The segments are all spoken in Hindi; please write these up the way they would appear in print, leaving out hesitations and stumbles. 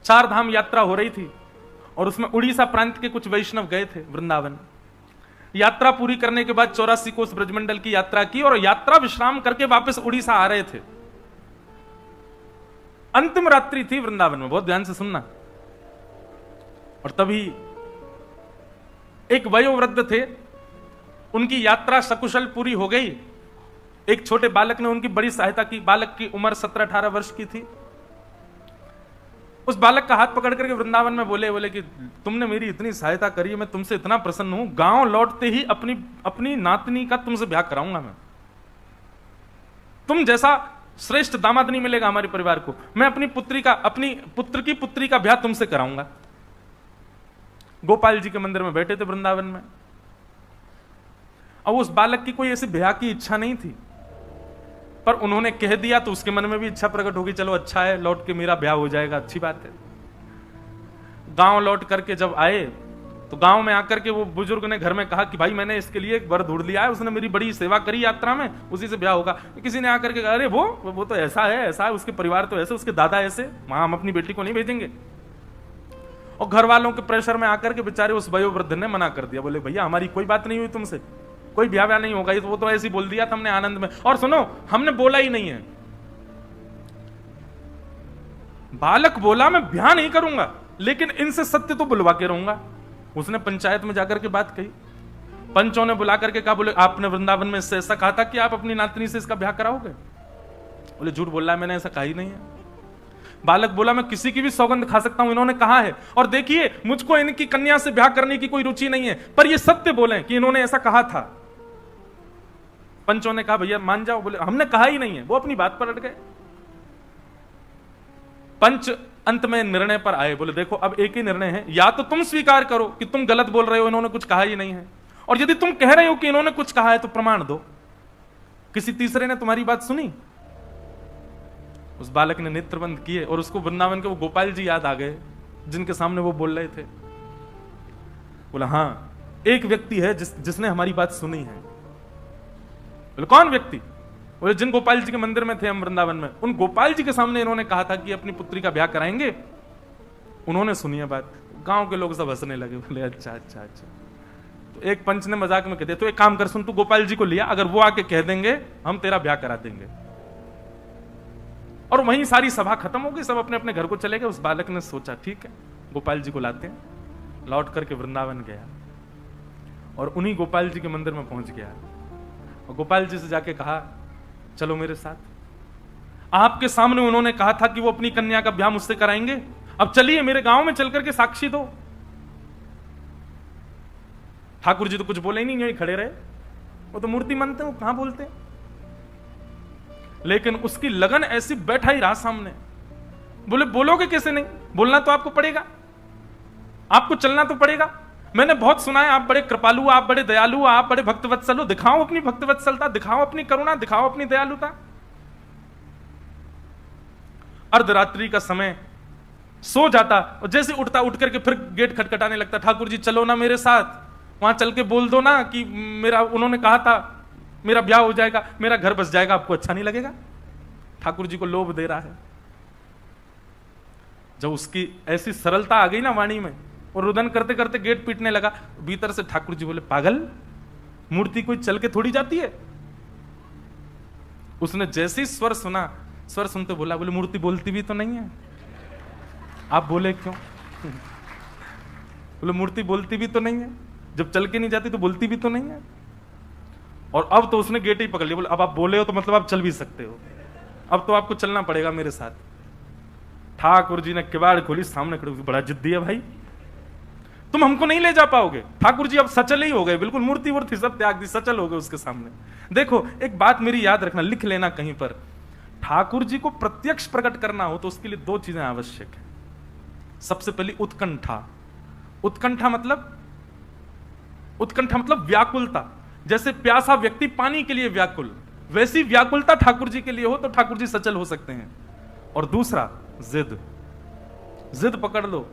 चार धाम यात्रा हो रही थी और उसमें उड़ीसा प्रांत के कुछ वैष्णव गए थे वृंदावन। यात्रा पूरी करने के बाद 84 कोस ब्रजमंडल की यात्रा की और यात्रा विश्राम करके वापस उड़ीसा आ रहे थे। अंतिम रात्रि थी वृंदावन में, बहुत ध्यान से सुनना। और तभी एक वयोवृद्ध थे, उनकी यात्रा सकुशल पूरी हो गई। एक छोटे बालक ने उनकी बड़ी सहायता की। बालक की उम्र 17-18 वर्ष की थी। उस बालक का हाथ पकड़ करके वृंदावन में बोले कि तुमने मेरी इतनी सहायता करी है, मैं तुमसे इतना प्रसन्न हूं, गांव लौटते ही अपनी नातनी का तुमसे ब्याह कराऊंगा मैं। तुम जैसा श्रेष्ठ दामाद नहीं मिलेगा हमारे परिवार को। मैं अपनी पुत्र की पुत्री का ब्याह तुमसे कराऊंगा। गोपाल जी के मंदिर में बैठे थे वृंदावन में। अब उस बालक की कोई ऐसी ब्याह की इच्छा नहीं थी, पर उन्होंने कह दिया तो उसके मन में भी इच्छा प्रकट होगी, चलो अच्छा है, लौट के मेरा ब्याह हो जाएगा, अच्छी बात है। गांव लौट करके जब आए तो गांव में आकर के वो बुजुर्ग ने घर में कहा कि भाई मैंने इसके लिए एक वर ढूंढ लिया है, उसने मेरी बड़ी सेवा करी यात्रा में, उसी से ब्याह होगा। किसी ने आकर के कहा अरे वो तो ऐसा है, उसके परिवार तो ऐसे, उसके दादा ऐसे, वहां हम अपनी बेटी को नहीं भेजेंगे। और घर वालों के प्रेशर में आकर के बेचारे उस वयोवृद्ध ने मना कर दिया। बोले भैया हमारी कोई बात नहीं हुई तुमसे, कोई ब्याह नहीं होगा, वो तो ऐसे ही बोल दिया था हमने आनंद में। और सुनो, हमने बोला ही नहीं है। बालक बोला मैं ब्याह नहीं करूंगा, लेकिन इनसे सत्य तो बुलवा के रहूंगा। उसने पंचायत में जाकर के बात कही। पंचों ने बुला करके कहा, बोले आपने वृंदावन में इससे ऐसा कहा था कि आप अपनी नातनी से इसका ब्याह कराओगे? बोले झूठ बोल रहा है, मैंने ऐसा कहा ही नहीं है। बालक बोला मैं किसी की भी सौगंध खा सकता हूं, इन्होंने कहा है, और देखिए मुझको इनकी कन्या से ब्याह करने की कोई रुचि नहीं है, पर ये सत्य बोले कि इन्होंने ऐसा कहा था। पंचों ने कहा भैया मान जाओ। बोले हमने कहा ही नहीं है। वो अपनी बात पर अड़ गए। पंच अंत में निर्णय पर आए। बोले देखो अब एक ही निर्णय है, या तो तुम स्वीकार करो कि तुम गलत बोल रहे हो, इन्होंने कुछ कहा ही नहीं है, और यदि तुम कह रहे हो कि इन्होंने कुछ कहा है तो प्रमाण दो। किसी तीसरे ने तुम्हारी बात सुनी? उस बालक ने नेत्र बंद किए और उसको वृंदावन के वो गोपाल जी याद आ गए जिनके सामने वो बोल रहे थे। बोला हाँ एक व्यक्ति है जिसने हमारी बात सुनी है। बोले कौन व्यक्ति? बोले जिन गोपाल जी के मंदिर में थे हम वृंदावन में, उन गोपाल जी के सामने इन्होंने कहा था कि अपनी पुत्री का ब्याह कराएंगे। उन्होंने सुनी है बात। गांव के लोग सब हंसने लगे। बोले अच्छा अच्छा अच्छा। तो एक पंच ने मजाक में कह दिया, तो एक काम कर सुन, तू गोपाल जी को लिया, अगर वो आके कह देंगे हम तेरा ब्याह करा देंगे। और वहीं सारी सभा खत्म हो गई, सब अपने अपने घर को चले गए। उस बालक ने सोचा ठीक है गोपाल जी को लाते हैं। लौट करके वृंदावन गया और उन्हीं गोपाल जी के मंदिर में पहुंच गया और गोपाल जी से जाके कहा चलो मेरे साथ। आपके सामने उन्होंने कहा था कि वो अपनी कन्या का ब्याह मुझसे कराएंगे, अब चलिए मेरे गांव में चल करके साक्षी दो। ठाकुर जी तो कुछ बोले ही नहीं, यही खड़े रहे। वो तो मूर्ति मानते हैं, वो कहां बोलते हैं। लेकिन उसकी लगन ऐसी बैठा ही रहा सामने। बोले बोलोगे कैसे नहीं? बोलना तो आपको पड़ेगा, आपको चलना तो पड़ेगा। मैंने बहुत सुना है आप बड़े कृपालु, आप बड़े दयालु, आप बड़े भक्तवत्सल हो। दिखाओ अपनी भक्तवत्सलता, दिखाओ अपनी करुणा, दिखाओ अपनी दयालुता। अर्धरात्रि का समय सो जाता और जैसे उठता, उठ करके फिर गेट खटखटाने लगता। ठाकुर जी चलो ना मेरे साथ, वहां चल के बोल दो ना कि मेरा, उन्होंने कहा था मेरा ब्याह हो जाएगा, मेरा घर बस जाएगा, आपको अच्छा नहीं लगेगा? ठाकुर जी को लोभ दे रहा है। जब उसकी ऐसी सरलता आ गई ना वाणी में, और रुदन करते करते गेट पीटने लगा। भीतर से ठाकुर जी बोले पागल, मूर्ति कोई चल के थोड़ी जाती है। उसने जैसे ही स्वर सुना, स्वर सुनते बोला, बोले मूर्ति बोलती भी तो नहीं है, आप बोले क्यों? बोले मूर्ति बोलती भी तो नहीं है, जब चल के नहीं जाती तो बोलती भी तो नहीं है। और अब तो उसने गेट ही पकड़ लिया। बोले अब आप बोले हो तो मतलब आप चल भी सकते हो, अब तो आपको चलना पड़ेगा मेरे साथ। ठाकुर जी ने किवाड़ खोली, सामने खड़े, बड़ा जिद्दी है भाई, तुम हमको नहीं ले जा पाओगे। ठाकुर जी अब सचल ही हो गए, बिल्कुल मूर्ति वूर्ति सब त्याग दी, सचल हो गए उसके सामने। देखो एक बात मेरी याद रखना, लिख लेना कहीं पर, ठाकुर जी को प्रत्यक्ष प्रकट करना हो तो उसके लिए दो चीजें आवश्यक है। सबसे पहली उत्कंठा। उत्कंठा मतलब व्याकुलता। जैसे प्यासा व्यक्ति पानी के लिए व्याकुल, वैसी व्याकुलता ठाकुर जी के लिए हो तो ठाकुर जी सचल हो सकते हैं। और दूसरा जिद पकड़ लो,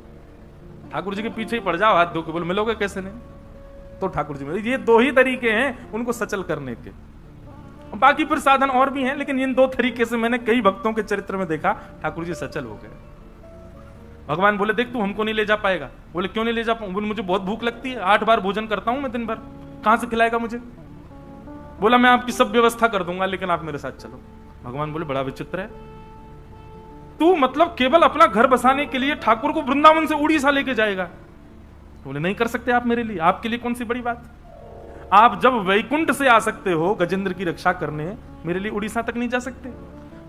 ठाकुर जी के पीछे ही पड़ जाओ, हाथ धो के बोलो मिलोगे कैसे नहीं, तो ठाकुर जी मिले। ये दो ही तरीके हैं उनको सचल करने के, बाकी फिर साधन और भी हैं, लेकिन इन दो तरीके से मैंने कई भक्तों के चरित्र में देखा ठाकुर जी सचल हो गए। भगवान बोले देख तू हमको नहीं ले जा पाएगा। बोले क्यों नहीं ले जा पाऊंगा? बोले मुझे बहुत भूख लगती है, 8 बार भोजन करता हूं मैं दिन भर, कहां से खिलाएगा मुझे? बोला मैं आपकी सब व्यवस्था कर दूंगा लेकिन आप मेरे साथ चलो। भगवान बोले बड़ा विचित्र है, तू मतलब केवल अपना घर बसाने के लिए ठाकुर को वृंदावन से उड़ीसा लेके जाएगा? बोले नहीं कर सकते आप मेरे लिए, आपके लिए कौन सी बड़ी बात। आप जब वैकुंठ से आ सकते हो गजेंद्र की रक्षा करने, मेरे लिए उड़ीसा तक नहीं जा सकते?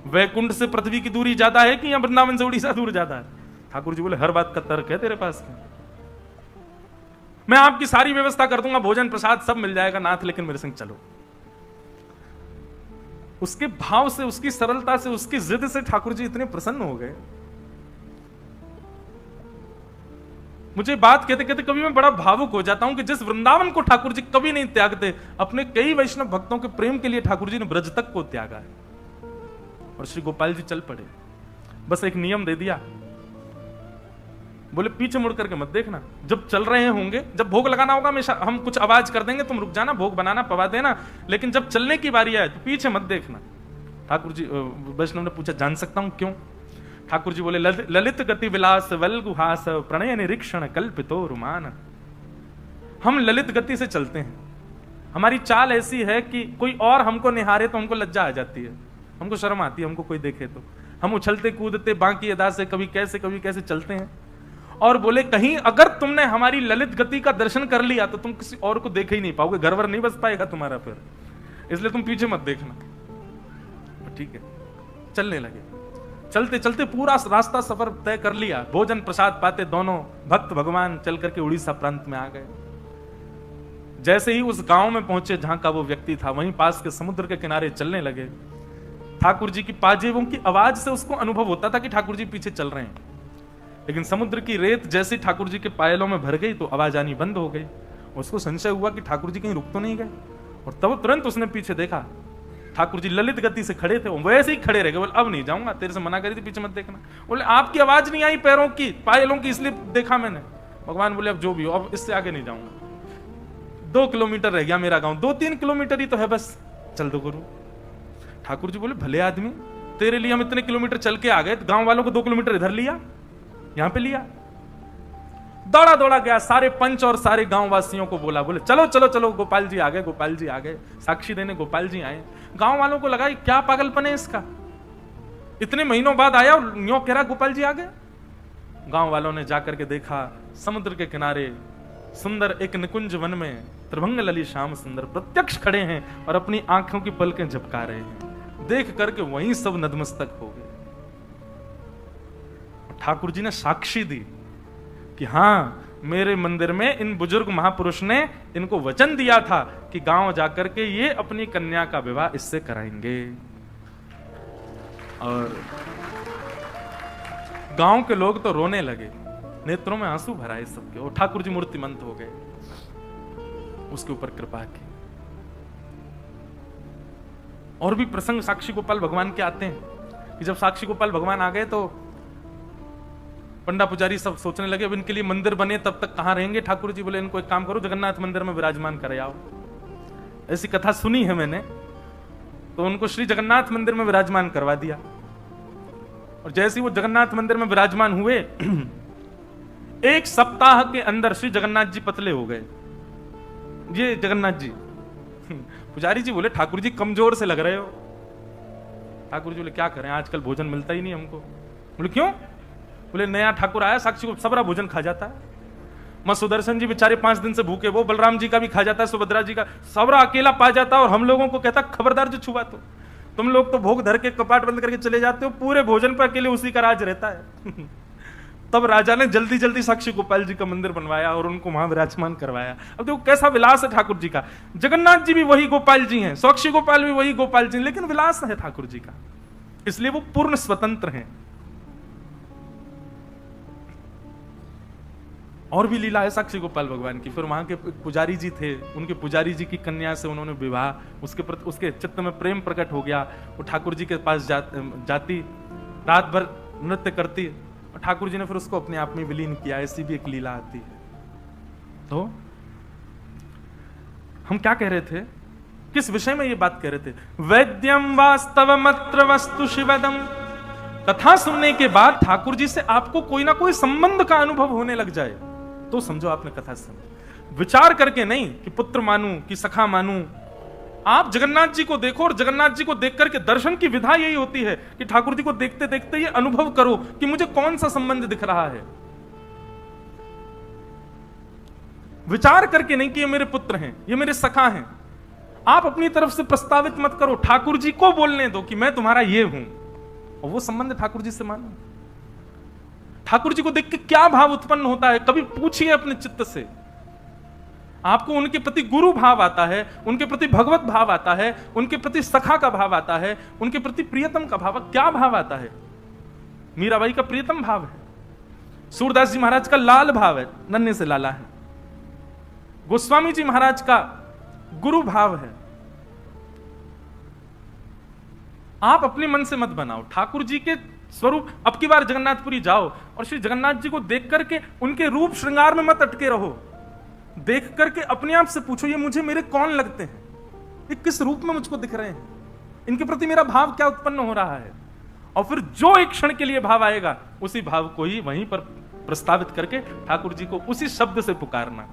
वैकुंठ से पृथ्वी की दूरी ज्यादा है कि यहाँ वृंदावन से उड़ीसा दूर ज्यादा है? ठाकुर जी बोले हर बात का तर्क है तेरे पास में, मैं आपकी सारी व्यवस्था कर दूंगा, भोजन प्रसाद सब मिल जाएगा नाथ, लेकिन मेरे संग चलो। उसके भाव से, उसकी सरलता से, उसकी जिद से ठाकुर जी इतने प्रसन्न हो गए। मुझे बात कहते कहते कभी मैं बड़ा भावुक हो जाता हूं कि जिस वृंदावन को ठाकुर जी कभी नहीं त्यागते, अपने कई वैष्णव भक्तों के प्रेम के लिए ठाकुर जी ने ब्रज तक को त्यागा है। और श्री गोपाल जी चल पड़े, बस एक नियम दे दिया, बोले पीछे मुड़ करके मत देखना, जब चल रहे होंगे, जब भोग लगाना होगा हमेशा हम कुछ आवाज कर देंगे, तुम रुक जाना, भोग बनाना पवा देना, लेकिन जब चलने की बारी आए तो पीछे मत देखना। ठाकुर जी, वैष्णव ने पूछा जान सकता हूं क्यों? ठाकुर जी बोले ललित गति विलास वल्गुहास प्रणय निरीक्षण कल्पितो रुमान। हम ललित गति से चलते हैं, हमारी चाल ऐसी है कि कोई और हमको निहारे तो हमको लज्जा आ जाती है, हमको शर्म आती है, हमको कोई देखे तो हम उछलते कूदते बाकी अदा से कभी कैसे चलते हैं। और बोले कहीं अगर तुमने हमारी ललित गति का दर्शन कर लिया तो तुम किसी और को देख ही नहीं पाओगे, घरवर नहीं बस पाएगा तुम्हारा फिर, इसलिए तुम पीछे मत देखना। ठीक है, चलने लगे। चलते चलते पूरा रास्ता सफर तय कर लिया, भोजन प्रसाद पाते दोनों भक्त भगवान चल करके उड़ीसा प्रांत में आ गए। जैसे ही उस गांव में पहुंचे जहां का वो व्यक्ति था, वहीं पास के समुद्र के किनारे चलने लगे। ठाकुर जी की पाजेबों की आवाज से उसको अनुभव होता था कि ठाकुर जी पीछे चल रहे हैं, लेकिन समुद्र की रेत जैसे ठाकुर जी के पायलों में भर गई तो आवाज आनी बंद हो गई। उसको संशय हुआ कि ठाकुर जी कहीं रुक तो नहीं गए, और तब तुरंत उसने पीछे देखा, ठाकुर जी ललित गति से खड़े थे, वैसे ही खड़े रह गए। बोले अब नहीं जाऊंगा, तेरे से मना करी थी पीछे मत देखना। बोले आपकी आवाज नहीं आई पैरों की, पायलों की, इसलिए देखा मैंने। भगवान बोले अब जो भी हो, अब इससे आगे नहीं जाऊंगा, 2 किलोमीटर रह गया मेरा गांव, 2-3 किलोमीटर ही तो है बस, चल दो गुरु। ठाकुर जी बोले भले आदमी, तेरे लिए हम इतने किलोमीटर चल के आ गए, तो गांव वालों को 2 किलोमीटर इधर लिया, यहां पे लिया। दौड़ा दौड़ा गया, सारे पंच और सारे गांव वासियों को बोला, बोले चलो चलो चलो, गोपाल जी आ गए, गोपाल जी आ गए, साक्षी देने गोपाल जी आए। गांव वालों को लगा क्या पागलपन है इसका, इतने महीनों बाद आया और यूं कह रहा गोपाल जी आ गए। गांव वालों ने जाकर के देखा, समुद्र के किनारे सुंदर एक निकुंज वन में त्रिभंग लली श्याम सुंदर प्रत्यक्ष खड़े हैं और अपनी आंखों की पलकें झपका रहे हैं। देख करके वहीं सब नतमस्तक हो गए। ठाकुर जी ने साक्षी दी कि हाँ, मेरे मंदिर में इन बुजुर्ग महापुरुष ने इनको वचन दिया था कि गांव जाकर के ये अपनी कन्या का विवाह इससे कराएंगे। और गांव के लोग तो रोने लगे, नेत्रों में आंसू भराए सबके, और ठाकुर जी मूर्तिमंत हो गए, उसके ऊपर कृपा की। और भी प्रसंग साक्षी गोपाल भगवान के आते हैं कि जब साक्षी गोपाल भगवान आ गए तो पंडा पुजारी सब सोचने लगे अब इनके लिए मंदिर बने तब तक कहां रहेंगे। ठाकुर जी बोले इनको एक काम करो, जगन्नाथ मंदिर में विराजमान करे आओ। ऐसी कथा सुनी है मैंने, तो उनको श्री जगन्नाथ मंदिर में विराजमान करवा दिया। और जैसे ही वो जगन्नाथ मंदिर में विराजमान हुए, 1 सप्ताह के अंदर श्री जगन्नाथ जी पतले हो गए। ये जगन्नाथ जी, पुजारी जी बोले ठाकुर जी कमजोर से लग रहे हो। ठाकुर जी बोले क्या करें, आजकल भोजन मिलता ही नहीं हमको। बोले क्यों? बोले नया ठाकुर आया, साक्षी को सबरा भोजन खा जाता है। मां सुदर्शन जी बेचारे 5 दिन से भूखे, वो बलराम जी का भी खा जाता है, सुभद्रा जी का, सबरा अकेला पा जाता है। और हम लोगों को कहता खबरदार जो छुआ तो, तुम लोग तो भोग धर के कपाट बंद करके चले जाते हो, पूरे भोजन पर अकेले उसी का राज रहता है। तब राजा ने जल्दी जल्दी साक्षी गोपाल जी का मंदिर बनवाया और उनको वहां विराजमान करवाया। अब देखो कैसा विलास है ठाकुर जी का। जगन्नाथ जी भी वही गोपाल जी हैं, साक्षी गोपाल भी वही गोपाल जी, लेकिन विलास है ठाकुर जी का, इसलिए वो पूर्ण स्वतंत्र हैं। और भी लीला है साक्षी गोपाल भगवान की। फिर वहां के पुजारी जी थे, उनके पुजारी जी की कन्या से उन्होंने विवाह, उसके चित्त में प्रेम प्रकट हो गया। वो ठाकुर जी के पास जाती, रात भर नृत्य करती, और ठाकुर जी ने फिर उसको अपने आप में विलीन किया। ऐसी भी एक लीला आती है। तो हम क्या कह रहे थे, किस विषय में ये बात कह रहे थे? वैद्यम वास्तवमत्र वस्तु शिवदम कथा सुनने के बाद ठाकुर जी से आपको कोई ना कोई संबंध का अनुभव होने लग जाए तो समझो आपने कथा सुनी। विचार करके नहीं कि पुत्र मानूं कि सखा मानूं। आप जगन्नाथ जी को देखो और जगन्नाथ जी को देख करके दर्शन की विधा यही होती है कि ठाकुर जी को देखते देखते ये अनुभव करो कि मुझे कौन सा संबंध दिख रहा है। विचार करके नहीं कि ये मेरे पुत्र हैं, ये मेरे सखा हैं। आप अपनी तरफ से प्रस्तावित मत करो, ठाकुर जी को बोलने दो कि मैं तुम्हारा ये हूं, और वो संबंध ठाकुर जी से मानो। ठाकुर जी को देख के क्या भाव उत्पन्न होता है, कभी पूछिए अपने चित्त से। आपको उनके प्रति गुरु भाव आता है, उनके प्रति भगवत भाव आता है, उनके प्रति सखा का भाव आता है, उनके प्रति प्रियतम का भाव, क्या भाव आता है? मीराबाई का प्रियतम भाव है, सूरदास जी महाराज का लाल भाव है, नन्हे से लाला है, गोस्वामी जी महाराज का गुरु भाव है। आप अपने मन से मत बनाओ, ठाकुर जी के स्वरूप। अब की बार जगन्नाथपुरी जाओ और श्री जगन्नाथ जी को देख करके उनके रूप श्रृंगार में मत अटके रहो। देख करके अपने आप से पूछो, ये मुझे मेरे कौन लगते हैं, ये किस रूप में मुझको दिख रहे हैं, इनके प्रति मेरा भाव क्या उत्पन्न हो रहा है। और फिर जो एक क्षण के लिए भाव आएगा उसी भाव को ही वहीं पर प्रस्तावित करके ठाकुर जी को उसी शब्द से पुकारना।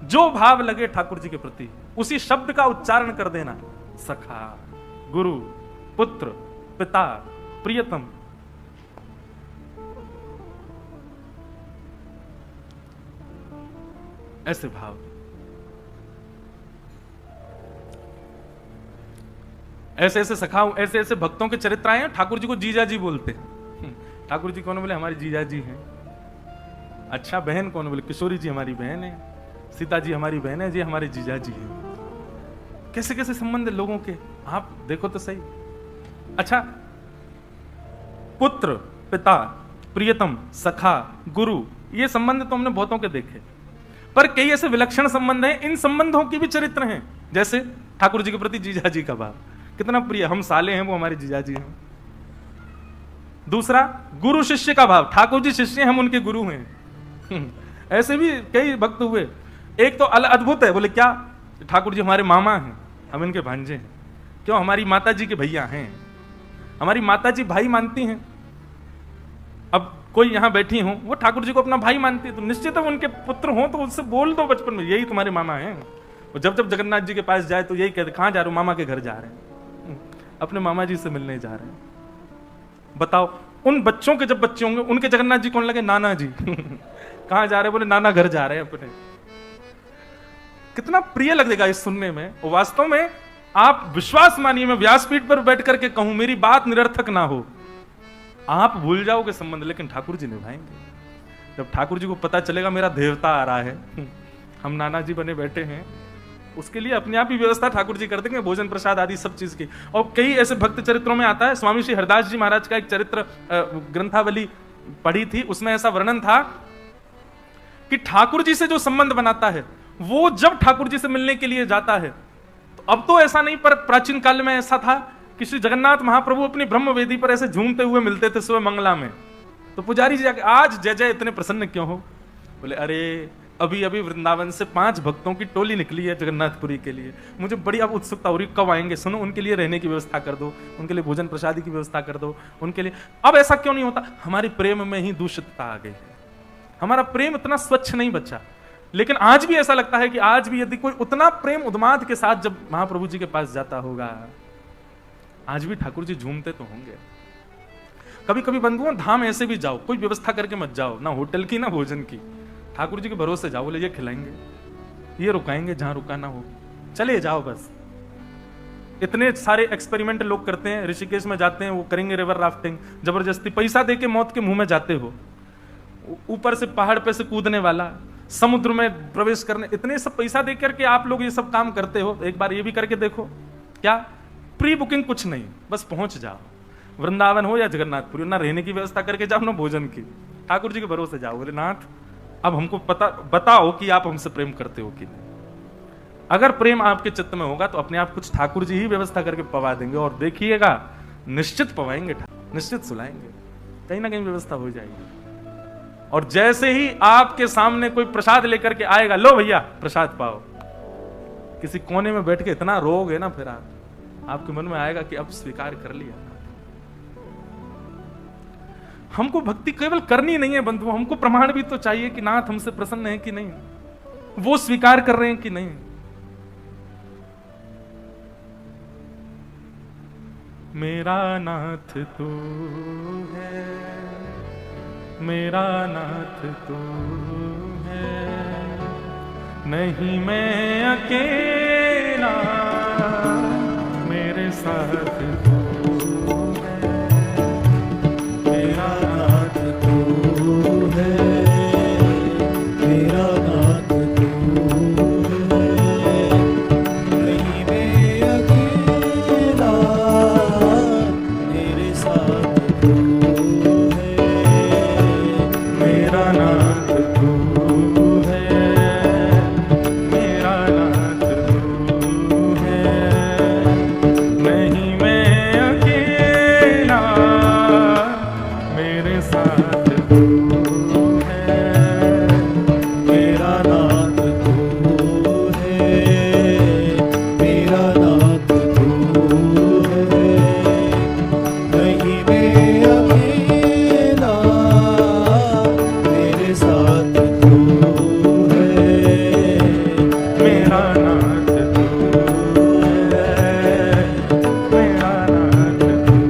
जो भाव लगे ठाकुर जी के प्रति उसी शब्द का उच्चारण कर देना। सखा, गुरु, पुत्र, पिता, प्रियतम। ऐसे भाव। ऐसे ऐसे सखाओं, ऐसे ऐसे भक्तों के चरित्र आए हैं, ठाकुर जी को जीजा जी बोलते हैं। ठाकुर जी कौन? बोले हमारी जीजा जी हैं। अच्छा, बहन कौन? बोले किशोरी जी हमारी बहन है, सीता जी हमारी बहन है, जी हमारे जीजा जी हैं। कैसे कैसे संबंध लोगों के, आप देखो तो सही। अच्छा, पुत्र, पिता, प्रियतम, सखा, गुरु, ये संबंध तो हमने बहुतों के देखे, पर कई ऐसे विलक्षण संबंध हैं, इन संबंधों की भी चरित्र हैं। जैसे ठाकुर जी के प्रति जीजा जी का भाव कितना प्रिय, हम साले हैं, वो हमारे जीजा जी हैं। दूसरा, गुरु शिष्य का भाव, ठाकुर जी शिष्य हैं, हम उनके गुरु हैं। ऐसे भी कई भक्त हुए। एक तो अद्भुत है, बोले क्या? ठाकुर जी हमारे मामा हैं, हम इनके भांजे हैं। क्यों? हमारी माता जी के भैया हैं, हमारी माता जी भाई मानती हैं। अब कोई यहां बैठी हो, वो ठाकुर जी को अपना भाई मानती है, तो निश्चित है उनके पुत्र हो तो उससे बोल दो बचपन में, यही तुम्हारे मामा हैं। और जब जब जगन्नाथ जी के पास जाए तो यही कहते, कहां जा रहे हो? मामा के घर जा रहे हैं, अपने मामा जी से मिलने जा रहे हैं। बताओ, उन बच्चों के जब बच्चे होंगे उनके जगन्नाथ जी कौन लगे? नाना जी। कहां जा रहे हैं? बोले नाना घर जा रहे हैं अपने। कितना प्रिय लगेगा इस सुनने में। और वास्तव में आप विश्वास मानिए, मैं व्यासपीठ पर बैठ करके कहूं, मेरी बात निरर्थक ना हो, आप भूल जाओगे संबंध, लेकिन ठाकुर जी निभाएंगे। जब ठाकुर जी को पता चलेगा मेरा देवता आ रहा है, हम नाना जी बने बैठे हैं, उसके लिए अपने आप ही व्यवस्था ठाकुर जी कर देंगे, भोजन प्रसाद आदि सब चीज की। और कई ऐसे भक्त चरित्रों में आता है, स्वामी श्री हरदास जी महाराज का एक चरित्र ग्रंथावली पढ़ी थी, उसमें ऐसा वर्णन था कि ठाकुर जी से जो संबंध बनाता है वो जब ठाकुर जी से मिलने के लिए जाता है, तो अब तो ऐसा नहीं, पर प्राचीन काल में ऐसा था कि श्री जगन्नाथ महाप्रभु अपनी ब्रह्म वेदी पर ऐसे झूमते हुए मिलते थे सुबह मंगला में। तो पुजारी जी जाके, आज जय जय इतने प्रसन्न क्यों हो? बोले अरे अभी अभी वृंदावन से 5 भक्तों की टोली निकली है जगन्नाथपुरी के लिए, मुझे बड़ी अब उत्सुकता हो रही, कब आएंगे? सुनो, उनके लिए रहने की व्यवस्था कर दो, उनके लिए भोजन प्रसादी की व्यवस्था कर दो, उनके लिए। अब ऐसा क्यों नहीं होता? हमारे प्रेम में ही दूषितता आ गई है, हमारा प्रेम इतना स्वच्छ नहीं बचा। लेकिन आज भी ऐसा लगता है कि आज भी यदि कोई उतना प्रेम उन्माद के साथ जब महाप्रभु जी के पास जाता होगा, आज भी ठाकुर जी झूमते तो होंगे। कभी कभी बंधुओं, धाम ऐसे भी जाओ, कोई व्यवस्था करके मत जाओ, ना होटल की ना भोजन की, ठाकुर जी के भरोसे जाओ। बोले ये खिलाएंगे, ये रुकाएंगे, जहां रुकाना हो चले जाओ बस। इतने सारे एक्सपेरिमेंट लोग करते हैं, ऋषिकेश में जाते हैं, वो करेंगे रिवर राफ्टिंग, जबरदस्ती पैसा देके मौत के मुंह में जाते हो, ऊपर से पहाड़ पे से कूदने वाला, समुद्र में प्रवेश करने, इतने सब पैसा दे करके आप लोग ये सब काम करते हो। एक बार ये भी करके देखो, क्या प्री बुकिंग कुछ नहीं, बस पहुंच जाओ, वृंदावन हो या जगन्नाथपुरी, ना रहने की व्यवस्था करके जाओ ना भोजन की, ठाकुर जी के भरोसे जाओ। बोले नाथ अब हमको बताओ कि आप हमसे प्रेम करते हो कि नहीं। अगर प्रेम आपके चित्त में होगा तो अपने आप कुछ ठाकुर जी ही व्यवस्था करके पवा देंगे, और देखिएगा निश्चित पवाएंगे, निश्चित सुलाएंगे, कहीं ना कहीं व्यवस्था हो जाएगी। और जैसे ही आपके सामने कोई प्रसाद लेकर के आएगा, लो भैया प्रसाद पाओ, किसी कोने में बैठ के इतना रोओगे ना, फिर आपके मन में आएगा कि अब स्वीकार कर लिया। हमको भक्ति केवल करनी नहीं है बंधु, हमको प्रमाण भी तो चाहिए कि नाथ हमसे प्रसन्न है कि नहीं, वो स्वीकार कर रहे हैं कि नहीं। मेरा नाथ तू है, मेरा नाथ तू है, नहीं मैं अकेला, मेरे साथ तू है। मेरा नाथ तू है, मेरा नाथ तू है, नहीं मैं अकेला, मेरे साथ तू है। मेरा नाथ तू है, मेरा नाथ तू है, नहीं मैं अकेला, मेरे साथ तू है। मेरा नाथ तू है, मेरा नाथ तू है, नहीं मैं अकेला, मेरे साथ तू है। मेरा नाथ तू है, मेरा नाथ तू।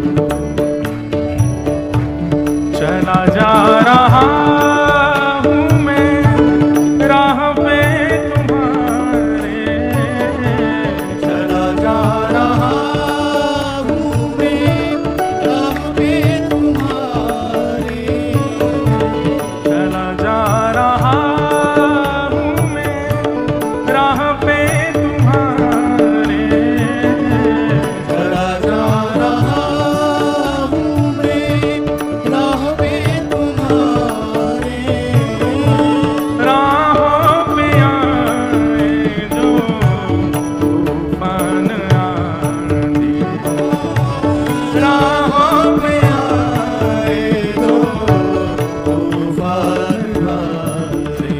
चला जा रहा हूँ मैं राह पे तुम्हारे, चला जा रहा हूँ मैं राह पे तुम्हारे, चला जा रहा हूँ मैं राह पे तुम्हारे, चला जा रहा हूँ मैं राह पे तुम्हारे। राहों पे आए जो तूफान आंधी, राहों पे आए जो तूफान आंधी,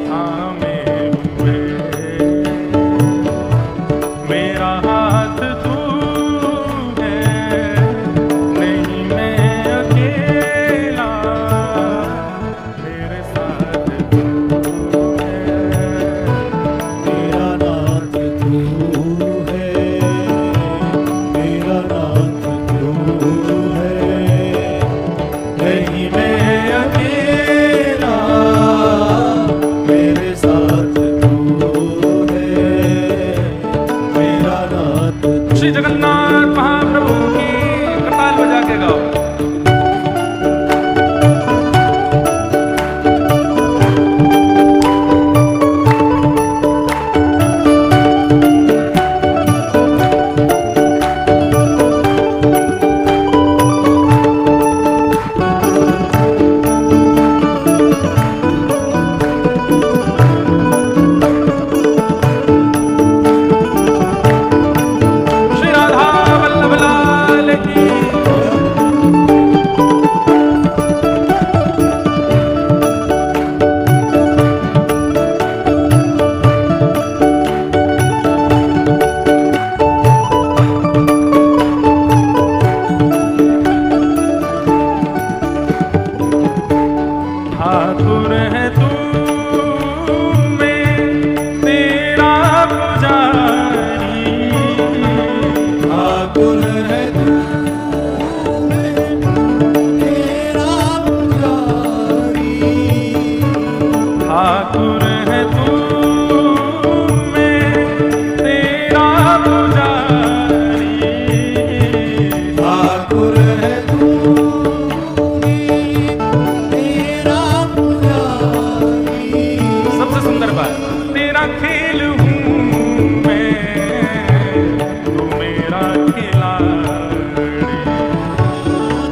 थामे हुए मेरा हाथ तू है, नहीं मैं अकेला, मेरे साथ तू है। मेरा नाथ तू है, मेरा नाथ तू है, नहीं मैं अकेला, मेरे साथ तू है। मेरा नाथ श्री जगन्नाथ महाप्रभु की करताल बजा के गाओ। श्री राधा वल्लभ लाल की। ठाकुर है तू मैं तेरा पुजारी, ठाकुर है तू मैं तेरा पुजारी, ठाकुर है तू मैं तेरा पुजारी, ठाकुर है तू तेरा पुजारी। सबसे सुंदर बात, तेरा खेल हूँ मैं, तू मेरा खिलाड़ी,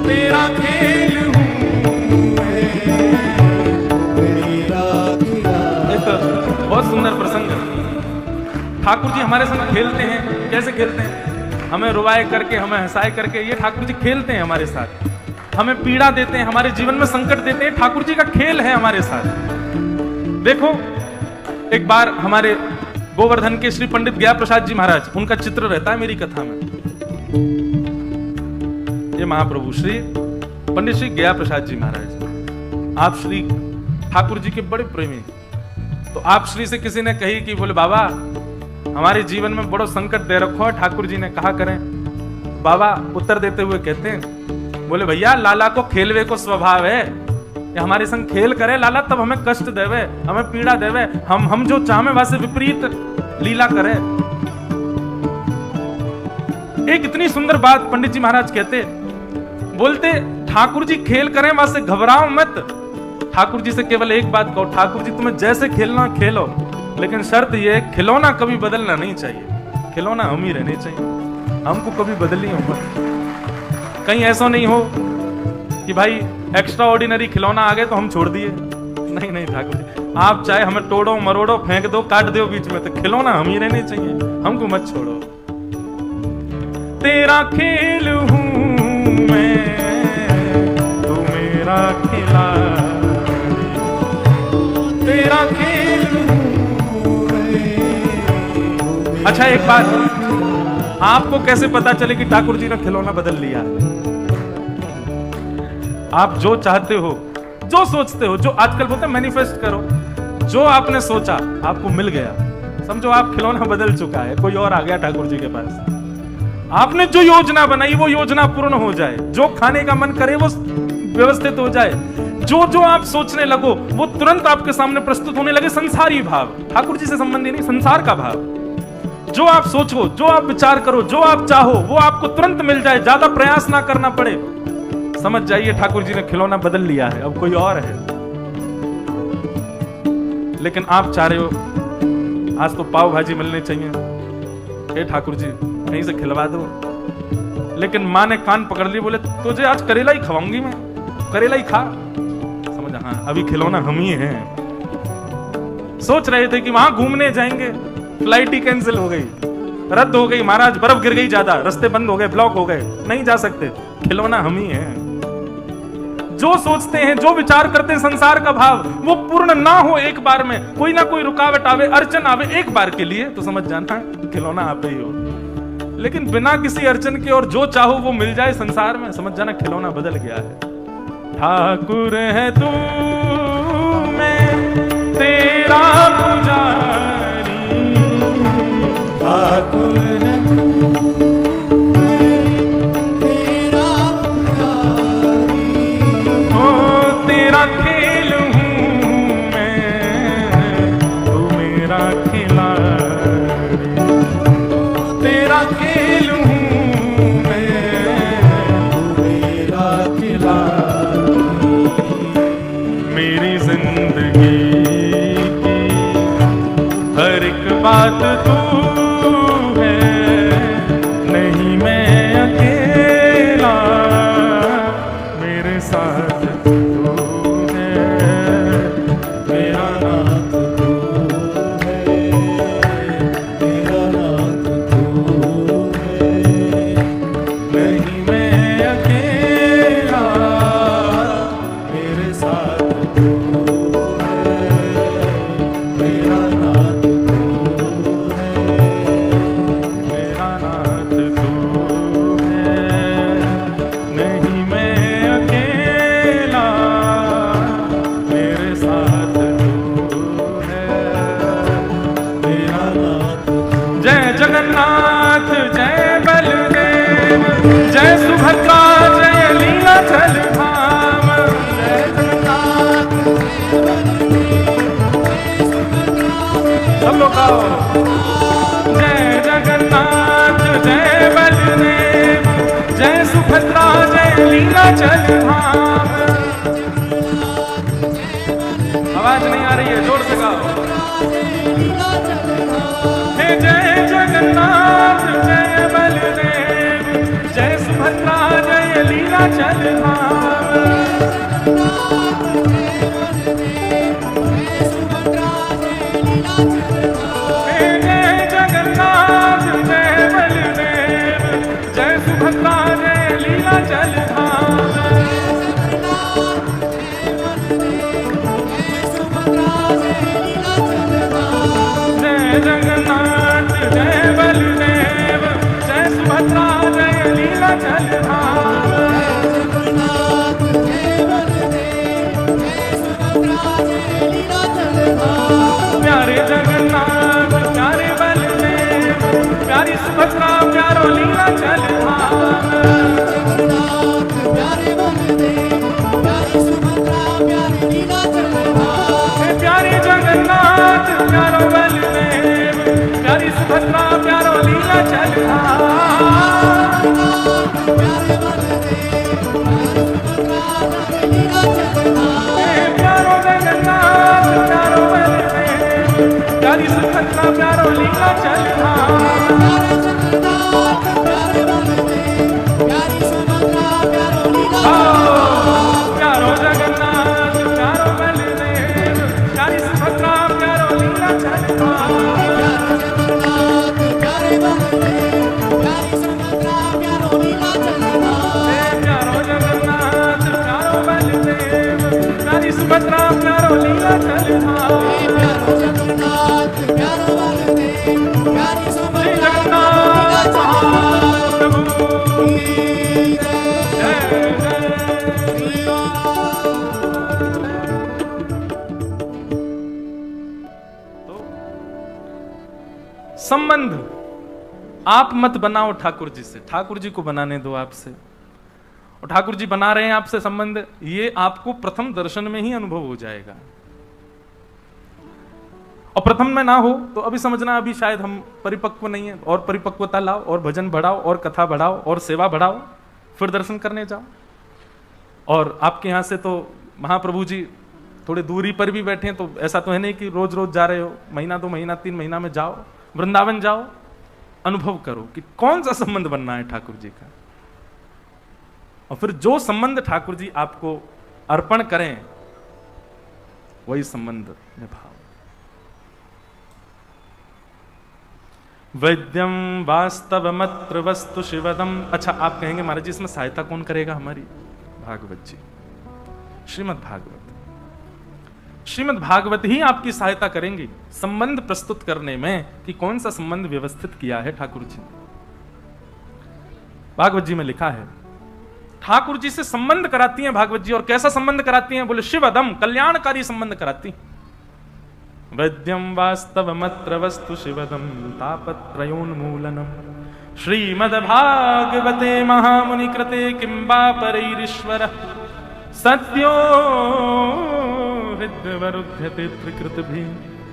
तेरा खेल हूँ मैं, मेरा खिलाड़ी। ये तो बहुत सुंदर प्रसंग है। ठाकुर जी हमारे संग खेलते हैं। कैसे खेलते हैं? हमें रुवाए करके, हमें हंसाए करके, ये ठाकुर जी खेलते हैं हमारे साथ। हमें पीड़ा देते हैं, हमारे जीवन में संकट देते हैं। ठाकुर जी का खेल है हमारे साथ। देखो, एक बार हमारे गोवर्धन के श्री पंडित गया प्रसाद जी महाराज, उनका चित्र रहता है मेरी कथा में। ये महाप्रभु श्री पंडित श्री गया प्रसाद जी महाराज, आप श्री ठाकुर जी के बड़े प्रेमी। तो आप श्री से किसी ने कही कि बोले बाबा हमारे जीवन में बड़ो संकट दे रखो है ठाकुर जी ने, कहा करें। बाबा उत्तर देते हुए कहते हैं, बोले भैया लाला को खेलवे को स्वभाव है, ये हमारे संग खेल करे लाला तब हमें कष्ट देवे, हमें पीड़ा देवे, हम जो चाहे वहां से विपरीत लीला करे। एक इतनी सुंदर बात पंडित जी महाराज कहते, बोलते ठाकुर जी खेल करें वहां से घबराओ मत। ठाकुर जी से केवल एक बात कहो, ठाकुर जी तुम्हें जैसे खेलना खेलो, लेकिन शर्त ये खिलौना कभी बदलना नहीं चाहिए, खिलौना हम ही रहने चाहिए, हमको कभी बदलनी हो मत। कहीं ऐसा नहीं हो कि भाई एक्स्ट्रा ऑर्डिनरी खिलौना आ गए तो हम छोड़ दिए, नहीं नहीं ठाकुर जी आप चाहे हमें तोड़ो मरोड़ो फेंक दो काट दो बीच में, तो खिलौना हम ही रहने चाहिए, हमको मत छोड़ो। तेरा खेल हूं मैं तू मेरा खिलाड़ी, तेरा खेल हूं मैं। अच्छा एक बात, आपको कैसे पता चले कि ठाकुर जी ने खिलौना बदल लिया? आप जो चाहते हो, जो सोचते हो, जो आजकल बोलते हैं मैनिफेस्ट करो, जो आपने सोचा आपको मिल गया, समझो आप खिलौना बदल चुका है, कोई और आ गया ठाकुर जी के पास। आपने जो योजना बनाई वो योजना पूर्ण हो जाए, जो खाने का मन करे वो व्यवस्थित हो जाए, जो जो आप सोचने लगो वो तुरंत आपके सामने प्रस्तुत होने लगे। संसारी भाव, ठाकुर जी से संबंधी नहीं, संसार का भाव। जो आप सोचो, जो आप विचार करो, जो आप चाहो वो आपको तुरंत मिल जाए, ज्यादा प्रयास ना करना पड़े। समझ जाइए ठाकुर जी ने खिलौना बदल लिया है, अब कोई और है। लेकिन आप चाह रहे हो आज तो पाव भाजी मिलनी चाहिए, हे ठाकुर जी कहीं से खिलवा दो। लेकिन माँ ने कान पकड़ ली, बोले तुझे आज करेला ही खवाऊंगी मैं, करेला ही खा। समझ, हाँ अभी खिलौना हम ही हैं। सोच रहे थे कि वहां घूमने जाएंगे, फ्लाइट ही कैंसिल हो गई, रद्द हो गई महाराज, बर्फ गिर गई ज्यादा, रास्ते बंद हो गए, ब्लॉक हो गए, नहीं जा सकते। खिलौना हम ही हैं। जो सोचते हैं, जो विचार करते हैं, संसार का भाव वो पूर्ण ना हो एक बार में, कोई ना कोई रुकावट आवे, अड़चन आवे एक बार के लिए, तो समझ जाना खिलौना आप ही हो। लेकिन बिना किसी अड़चन के और जो चाहो वो मिल जाए संसार में, समझ जाना खिलौना बदल गया है। ठाकुर है तू मैं तेरा पुजारी, ठाकुर है तेरा पुजारी, ओ तेरा खेल हूं मैं तू मेरा खिलाड़ी, तेरा खेल हूं मैं तू मेरा खिलाड़ी। मेरी जिंदगी की हर एक बात तू जगन्नाथ जय बलदेव, जय सुभद्रा जय लीलाचल धाम, जय जगन्नाथ सब लोग आओ। जय जगन्नाथ जय बलदेव, जय सुभद्रा जय लीलाचल धाम। आवाज नहीं आ रही है, जोर से गाओ। जय जगन्नाथ जय बलदेव, जय सुभद्रा जय लीलाचल धाम। जय जगन्नाथ जय बलदेव, जय सुभद्रा जय लीलाचल धाम। जय जगन्नाथ जय बलदेव, जय सुभद्रा जय लीलाचल धाम। प्यारी सुभद्रा प्यारो लीला चल धाम। प्यारे बलदेव प्यारी सुभद्रा प्यारी लीला चल धाम। प्यारे जगन्नाथ प्यारो बलदेव प्यारी सुभद्रा प्यारो लीला चल धाम। प्यारे बलदेव प्यारी सुभद्रा प्यारी लीला चल धाम। प्यारो जगन्नाथ प्यारो बलदेव प्यारी सुभद्रा प्यारो लीला चल धाम। प्यारो जगन्नाथ प्यारो बलदेव प्यारी सुभद्रा प्यारो लीला चल धाम। प्यारो जगन्नाथ प्यारो बलदेव प्यारी सुभद्रा प्यारो लीला चल धाम। श्री जगन्नाथ महाप्रभु की जय जय। संबंध आप मत बनाओ ठाकुर जी से, ठाकुर जी को बनाने दो आपसे। और ठाकुर जी बना रहे हैं आपसे संबंध, ये आपको प्रथम दर्शन में ही अनुभव हो जाएगा। और प्रथम में ना हो तो अभी समझना अभी शायद हम परिपक्व नहीं है, और परिपक्वता लाओ और भजन बढ़ाओ और कथा बढ़ाओ और सेवा बढ़ाओ, फिर दर्शन करने जाओ। और आपके यहां से तो महाप्रभु जी थोड़े दूरी पर भी बैठे हैं, तो ऐसा तो है नहीं कि रोज रोज जा रहे हो, महीना 2 महीना 3 महीना में जाओ, वृंदावन जाओ, अनुभव करो कि कौन सा संबंध बनना है ठाकुर जी का। और फिर जो संबंध ठाकुर जी आपको अर्पण करें वही संबंध निभाओ। वैद्यम वास्तवमत्र वस्तु शिवदम। अच्छा, आप कहेंगे महाराज जी इसमें सहायता कौन करेगा हमारी? भागवत जी, श्रीमद् भागवत। श्रीमद् भागवत ही आपकी सहायता करेंगी संबंध प्रस्तुत करने में कि कौन सा संबंध व्यवस्थित किया है ठाकुर जी ने। भागवत जी में लिखा है, ठाकुर जी से संबंध कराती हैं भागवत जी। और कैसा संबंध कराती हैं? बोले शिवदम, कल्याणकारी संबंध कराती हैं। वैद्यम वास्तवमत्र वस्तु शिवदम तापत्रयोन्मूलनम श्रीमद्भागवते महामुनि कृते किंबा परैरीश्वर सत्यो हृद्यवरुध्यते त्रिकृतभिः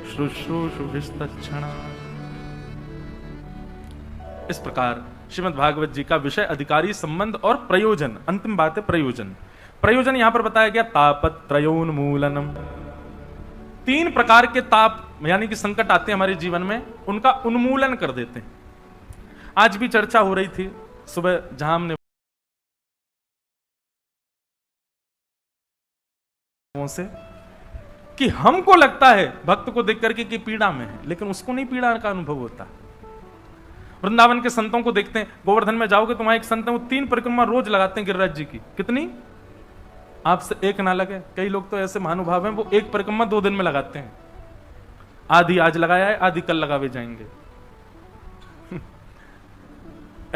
शुश्रूषुभिस्तच्छणा। इस प्रकार श्रीमद् भागवत जी का विषय अधिकारी, संबंध और प्रयोजन। अंतिम बात है प्रयोजन। प्रयोजन यहां पर बताया गया तापत्रयोन्मूलनम। 3 प्रकार के ताप यानी कि संकट आते हैं हमारे जीवन में, उनका उन्मूलन कर देते हैं। आज भी चर्चा हो रही थी सुबह, जहां हमने से कि हमको लगता है भक्त को देख करके कि पीड़ा में है, लेकिन उसको नहीं पीड़ा का अनुभव होता। वृंदावन के संतों को देखते हैं, गोवर्धन में जाओगे तो वहां एक संत है, वो 3 परिक्रमा रोज लगाते हैं गिरिराज जी की। कितनी? आपसे एक ना लगे। कई लोग तो ऐसे महानुभाव हैं, वो 1 परिक्रमा 2 दिन में लगाते हैं। आधी आज लगाया है, आधी कल लगावे जाएंगे।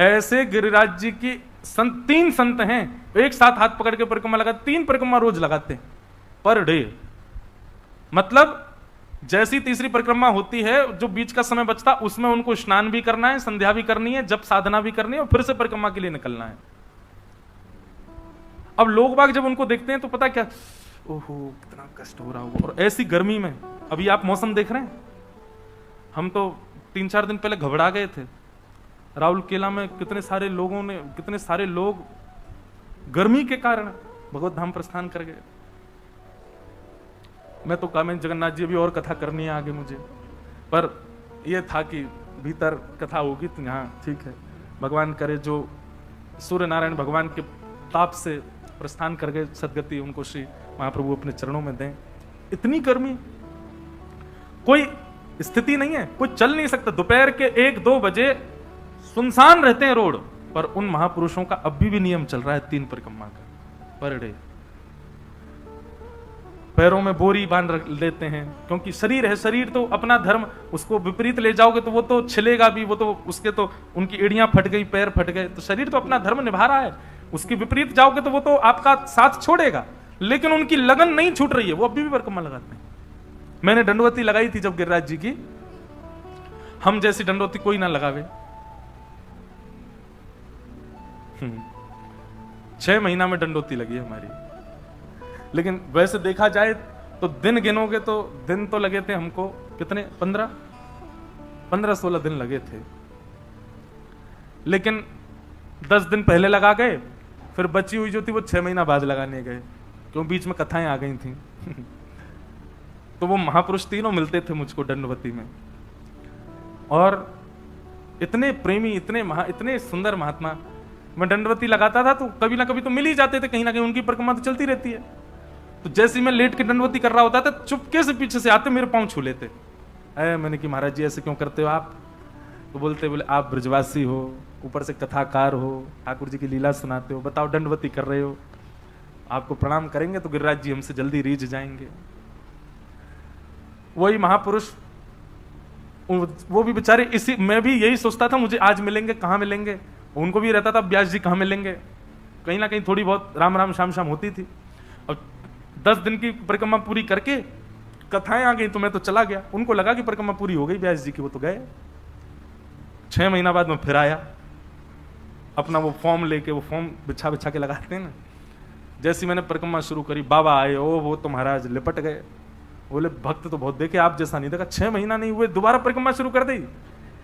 ऐसे गिरिराज जी की 3 संत हैं, एक साथ हाथ पकड़ के परिक्रमा लगाते, 3 परिक्रमा रोज लगाते हैं पर डे। मतलब जैसी तीसरी परिक्रमा होती है, जो बीच का समय बचता उसमें उनको स्नान भी करना है, संध्या भी करनी है, जप साधना भी करनी है, और फिर से परिक्रमा के लिए निकलना है। अब लोग बाग जब उनको देखते हैं तो पता क्या, ओहो कितना कष्ट हो रहा होगा। और ऐसी गर्मी में, अभी आप मौसम देख रहे हैं, हम तो 3-4 दिन पहले घबरा गए थे। राहुल केला में कितने सारे लोग गर्मी के कारण भगवत धाम प्रस्थान कर गए। मैं तो कहा जगन्नाथ जी अभी और कथा करनी है आगे मुझे, पर यह था कि भीतर कथा होगी तो यहाँ ठीक है। भगवान करे जो सूर्य नारायण भगवान के ताप से प्रस्थान कर गए सदगति, उनको श्री महाप्रभु अपने चरणों में दें। इतनी गर्मी, कोई स्थिति नहीं है, कोई चल नहीं सकता। दोपहर के 1-2 बजे सुनसान रहते हैं रोड, पर उन महापुरुषों का अभी भी नियम चल रहा है 3 परिक्रमा का पर डे। पैरों में बोरी बांध लेते हैं, क्योंकि शरीर है, शरीर तो अपना धर्म, उसको विपरीत ले जाओगे तो वो तो छिलेगा भी, वो तो उसके तो उनकी एड़ियां फट गई, पैर फट गए, तो शरीर तो अपना धर्म निभा रहा है। उसके विपरीत जाओगे तो वो तो आपका साथ छोड़ेगा, लेकिन उनकी लगन नहीं छूट रही है, वो अभी भी परिक्रमा लगाते हैं। मैंने दंडवती लगाई थी जब गिरिराज जी की, हम जैसी दंडवती कोई ना लगावे, 6 महीना में दंडवती लगी है हमारी। लेकिन वैसे देखा जाए तो दिन गिनोगे तो दिन तो लगे थे हमको कितने, 15-16 दिन लगे थे। लेकिन 10 दिन पहले लगा गए, फिर बची हुई जो थी वो 6 महीना बाद लगाने गए, क्यों बीच में कथाएं आ गई थी। तो वो महापुरुष तीनों मिलते थे मुझको दंडवती में, और इतने प्रेमी, इतने सुंदर महात्मा। मैं दंडवती लगाता था तो कभी ना कभी तो मिल ही जाते थे, कहीं ना कहीं उनकी परिक्रमा तो चलती रहती है। तो जैसे ही मैं लेट के दंडवती कर रहा होता था, चुपके से पीछे से आते मेरे पांव छू लेते। मैंने कि महाराज जी ऐसे क्यों करते हो आप? तो बोले आप ब्रजवासी हो, ऊपर से कथाकार हो, ठाकुर जी की लीला सुनाते हो, बताओ दंडवती कर रहे हो, आपको प्रणाम करेंगे तो गिरिराज जी हमसे जल्दी रीझ जाएंगे। वही महापुरुष, वो भी बेचारे इसी, मैं भी यही सोचता था मुझे आज मिलेंगे, कहाँ मिलेंगे। उनको भी रहता था व्यास जी कहाँ मिलेंगे। कहीं ना कहीं थोड़ी बहुत राम राम शाम शाम होती थी। और 10 दिन की परिक्रमा पूरी करके कथाएं आ गई तो मैं तो चला गया। उनको लगा कि परिक्रमा पूरी हो गई व्यास जी की, वो तो गए। 6 महीना बाद मैं फिर आया, अपना वो फॉर्म लेके, वो फॉर्म बिछा बिछा के लगाते हैं ना। जैसी मैंने परिक्रमा शुरू करी, बाबा आए, ओ वो तो महाराज लिपट गए। बोले भक्त तो बहुत देखे, आप जैसा नहीं देखा। 6 महीना नहीं हुए दोबारा परिक्रमा शुरू कर दी।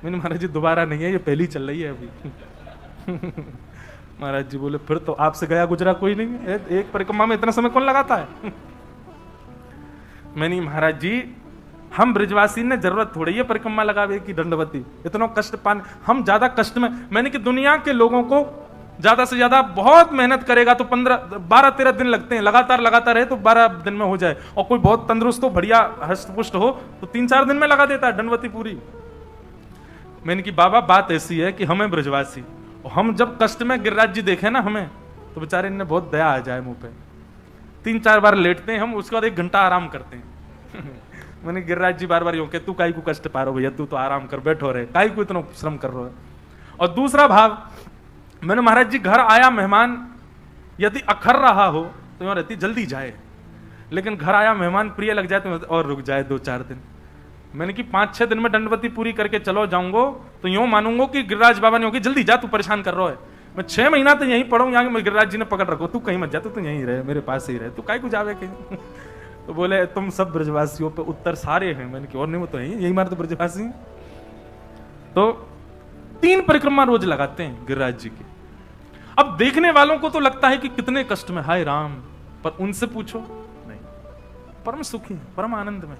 मैंने महाराज जी दोबारा नहीं है, ये पहली चल रही है अभी। महाराज जी बोले फिर तो आपसे गया गुजरा कोई नहीं है, एक परिक्रमा में इतना समय कौन लगाता है। मैंने महाराज जी हम ब्रजवासी ने जरूरत थोड़ी है परिक्रमा लगावे की दंडवती, इतना कष्ट पाने, हम ज्यादा कष्ट में। मैंने कि दुनिया के लोगों को ज्यादा से ज्यादा बहुत मेहनत करेगा तो 12-13 दिन लगते हैं, लगातार है तो 12 दिन में हो जाए। और कोई बहुत तंदुरुस्त हो, बढ़िया हष्टपुष्ट हो तो 3-4 दिन में लगा देता है दंडवती पूरी। मैंने कि बाबा बात ऐसी है कि हमें ब्रजवासी, और हम जब कष्ट में गिरिराज जी देखे ना हमें, तो बेचारे इन्हें बहुत दया आ जाए मुंह पे। 3-4 बार लेटते हैं हम, उसके बाद 1 घंटा आराम करते हैं। मैंने गिरिराज जी बार बार यूं कहते, तू काई को कष्ट पा रहे हो भैया, तू तो आराम कर, बैठो रहे, काई को इतना श्रम कर रहे हो। और दूसरा भाव, मैंने महाराज जी घर आया मेहमान यदि अखर रहा हो तो यूं रहती जल्दी जाए, लेकिन घर आया मेहमान प्रिय लग जाए तो और रुक जाए 2-4 दिन। मैंने कि 5-6 दिन में दंडवती पूरी करके चलो जाऊंगो तो यूं मानूंगो कि गिरिराज बाबा ने होगी जल्दी जा, तू परेशान कर रहा है। मैं 6 महीना तो यहीं पढ़ूं, यहाँ के गिरिराज जी ने पकड़ रखो, तू कहीं मत जा, तू यहीं रहे, मेरे पास ही रहे, तू काहे को जावे कहीं। तो बोले तुम सब ब्रजवासियों पे उत्तर सारे हैं। मैंने कि और नहीं, वो तो यही मारे तो ब्रजवासी। तो 3 परिक्रमा रोज लगाते हैं गिरिराज जी की। अब देखने वालों को तो लगता है कि कितने कष्ट में, हाय राम, पर उनसे पूछो नहीं, परम सुखी, परम आनंद में।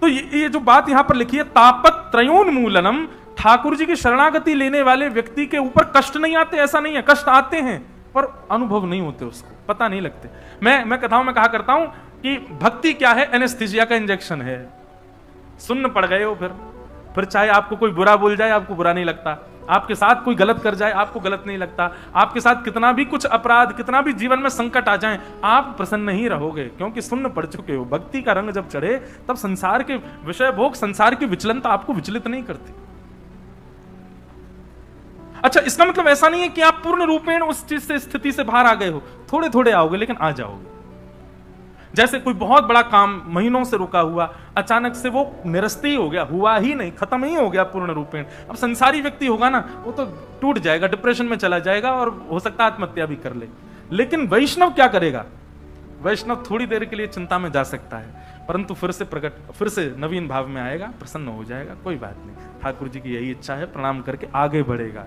तो ये जो बात यहां पर लिखी है, तापत त्रयोन्मूलनम, ठाकुर जी की शरणागति लेने वाले व्यक्ति के ऊपर कष्ट नहीं आते, ऐसा नहीं है, कष्ट आते हैं पर अनुभव नहीं होते, उसको पता नहीं लगते। मैं कथाओं में कहा करता हूं कि भक्ति क्या है, एनेस्थीसिया का इंजेक्शन है। सुन्न पड़ गए हो, फिर चाहे आपको कोई बुरा बोल जाए आपको बुरा नहीं लगता, आपके साथ कोई गलत कर जाए आपको गलत नहीं लगता, आपके साथ कितना भी कुछ अपराध, कितना भी जीवन में संकट आ जाए, आप प्रसन्न नहीं रहोगे, क्योंकि सुन्न पड़ चुके हो। भक्ति का रंग जब चढ़े तब संसार के विषय भोग, संसार की विचलनता आपको विचलित नहीं करती। अच्छा, इसका मतलब ऐसा नहीं है कि आप पूर्ण रूपेण उस चीज से, स्थिति से बाहर आ गए हो, थोड़े थोड़े आओगे लेकिन आ जाओगे। जैसे कोई बहुत बड़ा काम महीनों से रुका हुआ अचानक से वो निरस्त ही हो गया, हुआ ही नहीं, खत्म ही हो गया पूर्ण रूपेण। अब संसारी व्यक्ति होगा ना, वो तो टूट जाएगा, डिप्रेशन में चला जाएगा और हो सकता है आत्महत्या भी कर ले। लेकिन वैष्णव क्या करेगा? वैष्णव थोड़ी देर के लिए चिंता में जा सकता है, परंतु फिर से नवीन भाव में आएगा, प्रसन्न हो जाएगा, कोई बात नहीं, ठाकुर जी की यही इच्छा है, प्रणाम करके आगे बढ़ेगा।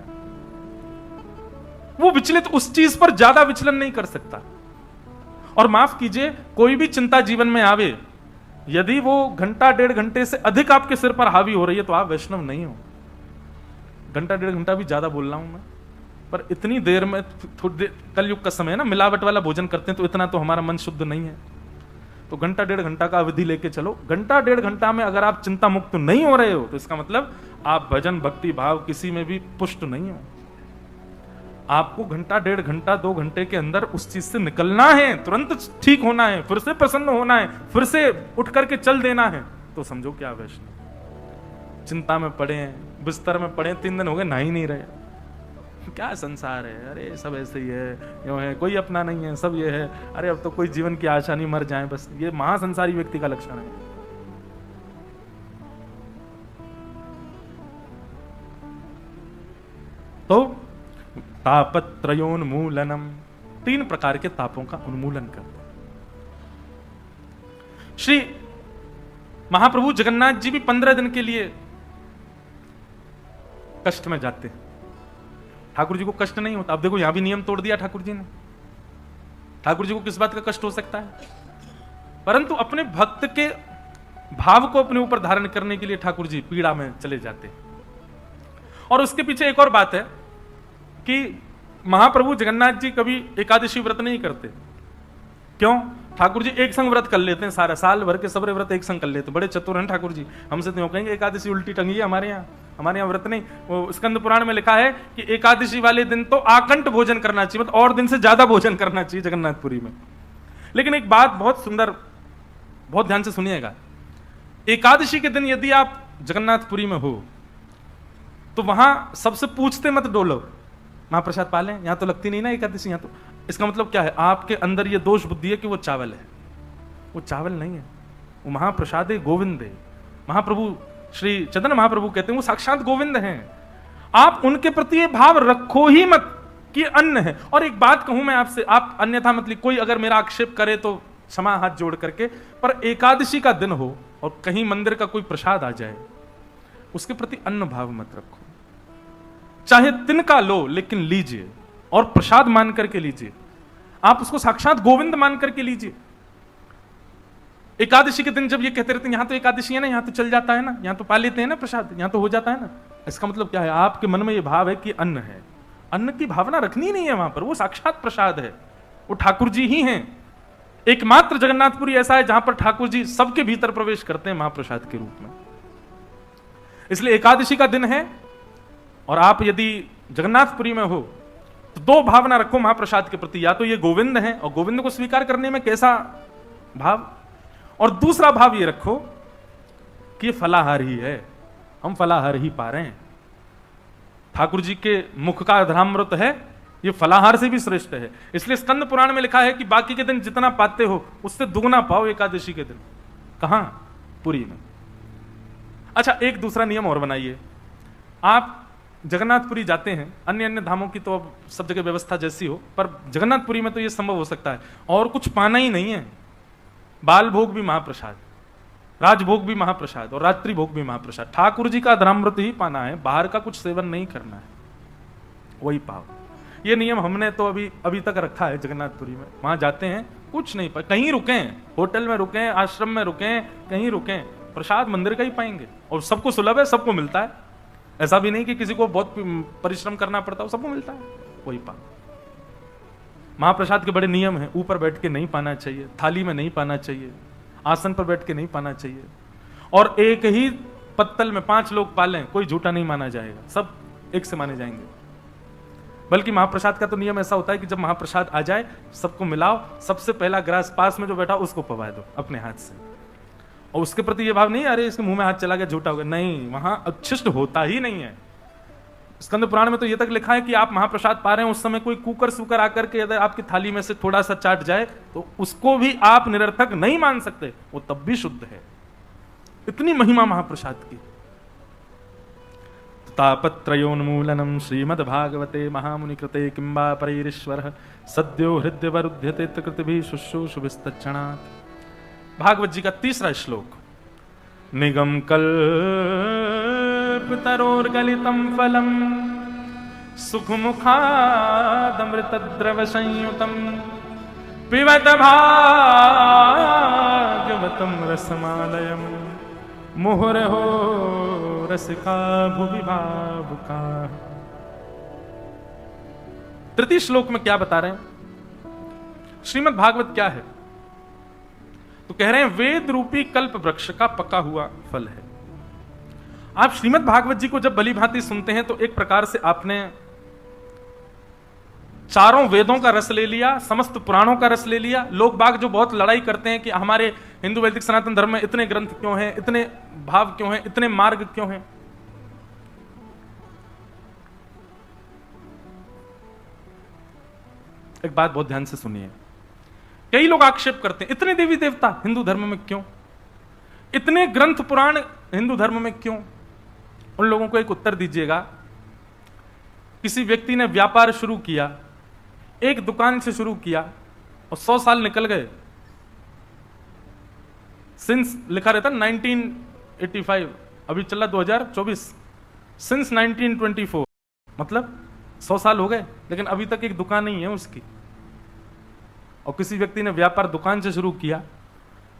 वो विचलित उस चीज पर ज्यादा विचलन नहीं कर सकता। और माफ कीजिए, कोई भी चिंता जीवन में आवे, यदि वो 1-1.5 घंटे से अधिक आपके सिर पर हावी हो रही है तो आप वैष्णव नहीं हो। 1-1.5 घंटा भी ज्यादा बोल रहा हूं मैं, पर इतनी देर में, थोड़ी देर, कलयुग का समय है ना, मिलावट वाला भोजन करते हैं तो इतना तो हमारा मन शुद्ध नहीं है। तो 1-1.5 घंटा का अवधि लेके चलो। 1-1.5 घंटा में अगर आप चिंता मुक्त नहीं हो रहे हो तो इसका मतलब आप भजन भक्ति भाव किसी में भी पुष्ट नहीं हो। आपको 1-1.5 घंटा 2 घंटे के अंदर उस चीज से निकलना है, तुरंत ठीक होना है, फिर से प्रसन्न होना है, फिर से उठ करके चल देना है, तो समझो क्या वैष्णव। चिंता में पड़े हैं, बिस्तर में पड़े, 3 दिन हो गए नहा ही नहीं रहे, क्या संसार है, अरे सब ऐसे ही है, यूं है, कोई अपना नहीं है, सब ये है, अरे अब तो कोई जीवन की आशा नहीं, मर जाए बस। ये महासंसारी व्यक्ति का लक्षण है। तो तापत्रयोन्मूलनम, 3 प्रकार के तापों का उन्मूलन करते। श्री महाप्रभु जगन्नाथ जी भी 15 दिन के लिए कष्ट में जाते हैं। ठाकुर जी को कष्ट नहीं होता। अब देखो यहां भी नियम तोड़ दिया ठाकुर जी ने। ठाकुर जी को किस बात का कष्ट हो सकता है? परंतु अपने भक्त के भाव को अपने ऊपर धारण करने के लिए ठाकुर जी पीड़ा में चले जाते हैं। और उसके पीछे एक और बात है कि महाप्रभु जगन्नाथ जी कभी एकादशी व्रत नहीं करते। क्यों? ठाकुर जी एक संग व्रत कर लेते हैं, सारा साल भर के सबरे व्रत एक संग कर लेते हैं। बड़े चतुर हैं ठाकुर जी। हमसे तो कहेंगे एकादशी उल्टी टंगी है हमारे यहाँ व्रत नहीं। वो स्कंद पुराण में लिखा है कि एकादशी वाले दिन तो आकंठ भोजन करना चाहिए, मतलब और दिन से ज्यादा भोजन करना चाहिए जगन्नाथपुरी में। लेकिन एक बात बहुत सुंदर, बहुत ध्यान से सुनिएगा। एकादशी के दिन यदि आप जगन्नाथपुरी में हो तो वहां सबसे पूछते मत डोलो महाप्रसाद पाले, यहां तो लगती नहीं ना एकादशी। यहां तो इसका मतलब क्या है? आपके अंदर ये दोष बुद्धि है कि वो चावल है। वो चावल नहीं है, वो महाप्रसाद है, गोविंद है। महाप्रभु श्री चैतन्य महाप्रभु कहते हैं वो साक्षात गोविंद हैं। आप उनके प्रति ये भाव रखो ही मत कि अन्न है। और एक बात कहूं मैं आपसे, आप अन्यथा मत ली, कोई अगर मेरा आक्षेप करे तो क्षमा हाथ जोड़ करके, पर एकादशी का दिन हो और कहीं मंदिर का कोई प्रसाद आ जाए, उसके प्रति अन्न भाव मत रखो। चाहे तिनका लो लेकिन लीजिए, और प्रसाद मान करके लीजिए। आप उसको साक्षात गोविंद मान करके लीजिए। एकादशी के दिन जब ये कहते रहते हैं यहां तो एकादशी है ना, यहां तो चल जाता है ना, यहां तो पा लेते हैं ना प्रसाद, यहां तो हो जाता है ना, इसका मतलब क्या है? आपके मन में ये भाव है कि अन्न है। अन्न की भावना रखनी नहीं है वहां पर। वो साक्षात प्रसाद है, वो ठाकुर जी ही हैं। एकमात्र जगन्नाथपुरी ऐसा है जहां पर ठाकुर जी सबके भीतर प्रवेश करते हैं महाप्रसाद के रूप में। इसलिए एकादशी का दिन है और आप यदि जगन्नाथपुरी में हो तो 2 भावना रखो महाप्रसाद के प्रति। या तो ये गोविंद है और गोविंद को स्वीकार करने में कैसा भाव, और दूसरा भाव ये रखो कि ये फलाहार ही है, हम फलाहार ही पा रहे हैं। ठाकुर जी के मुख का अधरामृत है, ये फलाहार से भी श्रेष्ठ है। इसलिए स्कंद पुराण में लिखा है कि बाकी के दिन जितना पाते हो उससे दुगना पाओ एकादशी के दिन। कहां? पुरी में। अच्छा, एक दूसरा नियम और बनाइए। आप जगन्नाथपुरी जाते हैं, अन्य अन्य धामों की तो अब सब जगह व्यवस्था जैसी हो, पर जगन्नाथपुरी में तो यह संभव हो सकता है और कुछ पाना ही नहीं है। बाल भोग भी महाप्रसाद, राजभोग भी महाप्रसाद और रात्रि भोग भी महाप्रसाद। ठाकुर जी का अधरामृत ही पाना है, बाहर का कुछ सेवन नहीं करना है, वही पाओ। ये नियम हमने तो अभी तक रखा है जगन्नाथपुरी में। वहां जाते हैं कुछ नहीं पाए, कहीं रुकें, होटल में रुकें, आश्रम में रुकें, कहीं रुकें, प्रसाद मंदिर का ही पाएंगे। और सबको सुलभ है, सबको मिलता है। ऐसा भी नहीं कि किसी को बहुत परिश्रम करना पड़ता हो, सबको मिलता है, वही पाओ। महाप्रसाद के बड़े नियम हैं। ऊपर बैठ के नहीं पाना चाहिए, थाली में नहीं पाना चाहिए, आसन पर बैठ के नहीं पाना चाहिए, और एक ही पत्तल में 5 लोग पालें, कोई झूठा नहीं माना जाएगा, सब एक से माने जाएंगे। बल्कि महाप्रसाद का तो नियम ऐसा होता है कि जब महाप्रसाद आ जाए सबको मिलाओ, सबसे पहला ग्रास पास में जो बैठा उसको पवा दो अपने हाथ से। और उसके प्रति ये भाव नहीं अरे इसके मुंह में हाथ चला गया झूठा हो गया, नहीं, वहां अक्षिष्ट होता ही नहीं है। स्कंद पुराण में तो ये तक लिखा है कि आप महाप्रसाद पा रहे हैं, उस समय कोई कुकर सुकर आकर के यदि आपकी थाली में से थोड़ा सा चाट जाए तो उसको भी आप निरर्थक नहीं मान सकते, वो तब भी शुद्ध है। इतनी महिमा महाप्रसाद की। तापत्रयोन्मूलनम श्रीमद्भागवते महामुनि कृते किंबा परैरीश्वरः सद्यो हृदयवरुध्यते कृतिभिः शुश्रूषुभिस्तत्क्षणात्। भागवत जी का 3रा श्लोक। निगम कल्पतरोर्गलितं फलम सुखमुखादमृतद्रव संयुतं पिबत भागवतं रसमालयं मुहुर्हो रसिका भुवि भावुका। 3 श्लोक में क्या बता रहे हैं? श्रीमद् भागवत क्या है? तो कह रहे हैं वेद रूपी कल्प वृक्ष का पका हुआ फल है। आप श्रीमद् भागवत जी को जब भली भांति सुनते हैं तो एक प्रकार से आपने चारों वेदों का रस ले लिया, समस्त पुराणों का रस ले लिया। लोग बाग जो बहुत लड़ाई करते हैं कि हमारे हिंदू वैदिक सनातन धर्म में इतने ग्रंथ क्यों हैं, इतने भाव क्यों हैं, इतने मार्ग क्यों हैं, एक बात बहुत ध्यान से सुनिए। कई लोग आक्षेप करते हैं इतने देवी देवता हिंदू धर्म में क्यों, इतने ग्रंथ पुराण हिंदू धर्म में क्यों। उन लोगों को एक उत्तर दीजिएगा किसी व्यक्ति ने व्यापार शुरू किया, एक दुकान से शुरू किया और 100 साल निकल गए। सिंस लिखा रहता 1985, अभी चला 2024, सिंस 1924, मतलब 100 साल हो गए, लेकिन अभी तक एक दुकान नहीं है उसकी। और किसी व्यक्ति ने व्यापार दुकान से शुरू किया,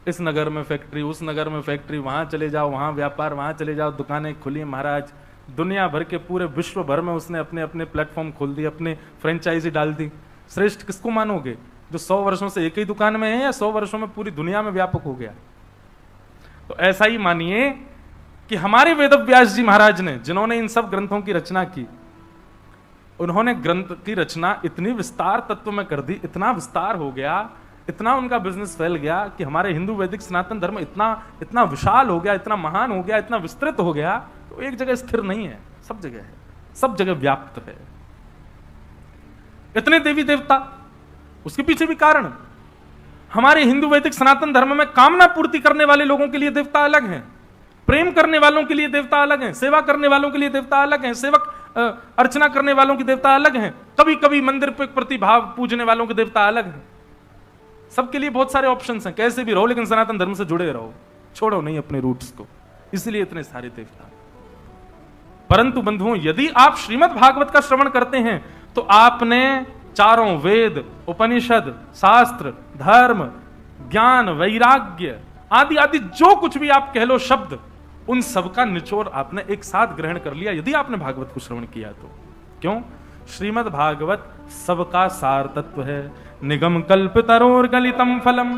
इस नगर में फैक्ट्री, उस नगर में फैक्ट्री, वहां चले जाओ वहां व्यापार, वहां चले जाओ दुकानें खुली महाराज। दुनिया भर के पूरे विश्व भर में उसने अपने अपने प्लेटफॉर्म खोल दिए, अपने फ्रेंचाइजी डाल दी। श्रेष्ठ किसको मानोगे, जो 100 वर्षों से एक ही दुकान में है या 100 वर्षों में पूरी दुनिया में व्यापक हो गया? तो ऐसा ही मानिए कि हमारे वेदव्यास जी महाराज ने, जिन्होंने इन सब ग्रंथों की रचना की, उन्होंने ग्रंथ की रचना इतनी विस्तार तत्व में कर दी, इतना विस्तार हो गया, इतना उनका बिजनेस फैल गया कि हमारे हिंदू वैदिक सनातन धर्म इतना विशाल हो गया, इतना महान हो गया, इतना विस्तृत हो गया, तो एक जगह स्थिर नहीं है, सब जगह है, सब जगह व्याप्त है। इतने देवी देवता, उसके पीछे भी कारण। हमारे हिंदू वैदिक सनातन धर्म में कामना पूर्ति करने वाले लोगों के लिए देवता अलग हैं, प्रेम करने वालों के लिए देवता अलग हैं, सेवा करने वालों के लिए देवता अलग हैं, सेवक अर्चना करने वालों के देवता अलग हैं, कभी कभी मंदिर पे प्रतिभाव पूजने वालों के देवता अलग हैं। सबके लिए बहुत सारे ऑप्शंस हैं, कैसे भी रहो लेकिन सनातन धर्म से जुड़े रहो, छोड़ो नहीं अपने रूट्स को, इसलिए इतने सारे देवता। परंतु बंधुओं, यदि आप श्रीमद् भागवत का श्रवण करते हैं तो आपने चारों वेद, उपनिषद, शास्त्र, धर्म, ज्ञान, वैराग्य आदि आदि जो कुछ भी आप कह लो शब्द, उन सब का निचोड़ आपने एक साथ ग्रहण कर लिया यदि आपने भागवत को श्रवण किया तो। क्यों? श्रीमद् भागवत सबका सार तत्व है। निगम कल्प तरोर गलितम फलम,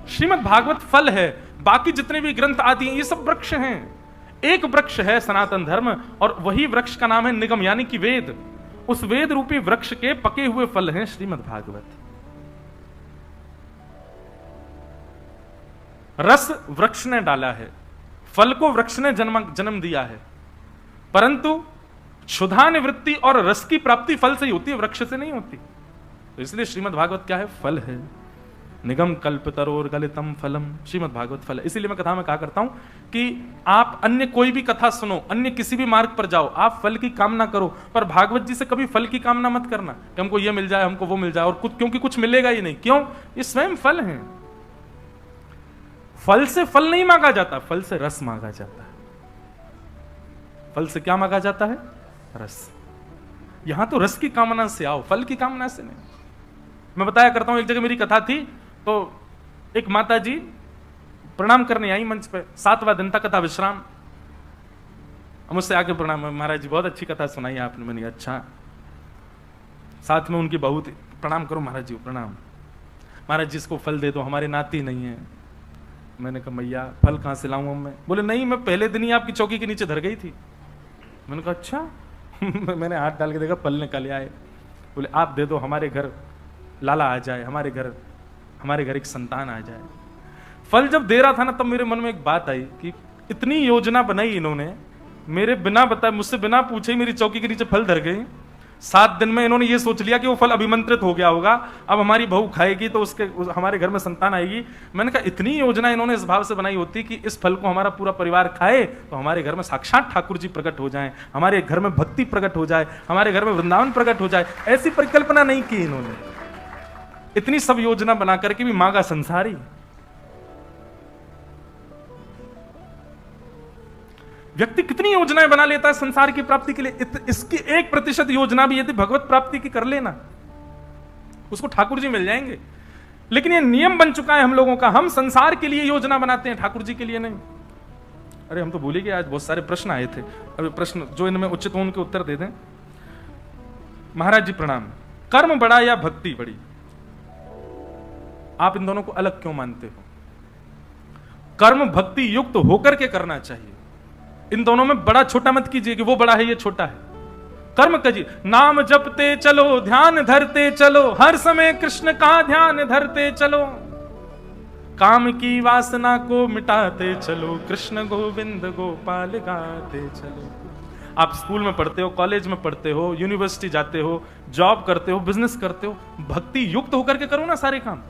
श्रीमद् भागवत फल है। बाकी जितने भी ग्रंथ आदि हैं ये सब वृक्ष हैं। एक वृक्ष है सनातन धर्म, और वही वृक्ष का नाम है निगम, यानी कि वेद। उस वेद रूपी वृक्ष के पके हुए फल हैं श्रीमद् भागवत। रस वृक्ष ने डाला है, फल को वृक्ष ने जन्म दिया है, परंतु क्षुधा निवृत्ति और रस की प्राप्ति फल से ही होती है, वृक्ष से नहीं होती। तो इसलिए श्रीमद् भागवत क्या है? फल है। निगम कल्पतरोर गलितम फलम, श्रीमद् भागवत फल है। इसीलिए मैं कथा में कहा करता हूं कि आप अन्य कोई भी कथा सुनो, अन्य किसी भी मार्ग पर जाओ, आप फल की कामना करो, पर भागवत जी से कभी फल की कामना मत करना कि हमको ये मिल जाए, हमको वो मिल जाए, और कुछ, क्योंकि कुछ मिलेगा ही नहीं। क्यों? ये स्वयं फल है। फल से फल नहीं मांगा जाता, फल से रस मांगा जाता है। फल से क्या मांगा जाता है? रस। यहां तो रस की कामना से आओ, फल की कामना से नहीं। मैं बताया करता हूं, एक जगह मेरी कथा थी तो एक माता जी प्रणाम करने आई मंच पे, 7वां दिन था कथा विश्राम, मुझसे आके प्रणाम, महाराज जी बहुत अच्छी कथा सुनाई आपने। मैंने कहा अच्छा। साथ में उनकी बहू थी, प्रणाम करो महाराज जी, प्रणाम। महाराज जी इसको फल दे दो, हमारे नाती नहीं है। मैंने कहा मैया फल कहां से लाऊं मैं? बोले नहीं, मैं पहले दिन ही आपकी चौकी के नीचे धर गई थी। मैंने कहा अच्छा। मैंने हाथ डाल के देखा, फल निकल आए। बोले आप दे दो, हमारे घर लाला आ जाए, हमारे घर एक संतान आ जाए। फल जब दे रहा था ना, तब मेरे मन में एक बात आई कि इतनी योजना बनाई इन्होंने, मेरे बिना बताए, मुझसे बिना पूछे मेरी चौकी के नीचे फल धर गए। 7 दिन में इन्होंने ये सोच लिया कि वो फल अभिमंत्रित हो गया होगा, अब हमारी बहू खाएगी तो हमारे घर में संतान आएगी। मैंने कहा इतनी योजना इन्होंने इस भाव से बनाई होती कि इस फल को हमारा पूरा परिवार खाए तो हमारे घर में साक्षात ठाकुर जी प्रकट हो जाएं, हमारे घर में भक्ति प्रकट हो जाए, हमारे घर में वृंदावन प्रकट हो जाए। ऐसी परिकल्पना नहीं की इन्होंने। इतनी सब योजना बना करके भी मांगा संसारी। व्यक्ति कितनी योजनाएं बना लेता है संसार की प्राप्ति के लिए। इसकी 1% योजना भी यदि भगवत प्राप्ति की कर लेना, उसको ठाकुर जी मिल जाएंगे। लेकिन ये नियम बन चुका है हम लोगों का, हम संसार के लिए योजना बनाते हैं, ठाकुर जी के लिए नहीं। अरे हम तो भूल ही गए, आज बहुत सारे प्रश्न आए थे। अभी प्रश्न जो इनमें उचित हो उनके उत्तर दे दें। महाराज जी प्रणाम। कर्म बड़ा या भक्ति बड़ी, आप इन दोनों को अलग क्यों मानते हो? कर्म भक्ति युक्त होकर के करना चाहिए। इन दोनों में बड़ा छोटा मत कीजिए कि वो बड़ा है ये छोटा है। कर्म करिए, नाम जपते चलो, ध्यान धरते चलो, हर समय कृष्ण का ध्यान धरते चलो, काम की वासना को मिटाते चलो, कृष्ण गोविंद गोपाल गाते चलो। आप स्कूल में पढ़ते हो, कॉलेज में पढ़ते हो, यूनिवर्सिटी जाते हो, जॉब करते हो, बिजनेस करते हो, भक्ति युक्त होकर के करो ना सारे काम।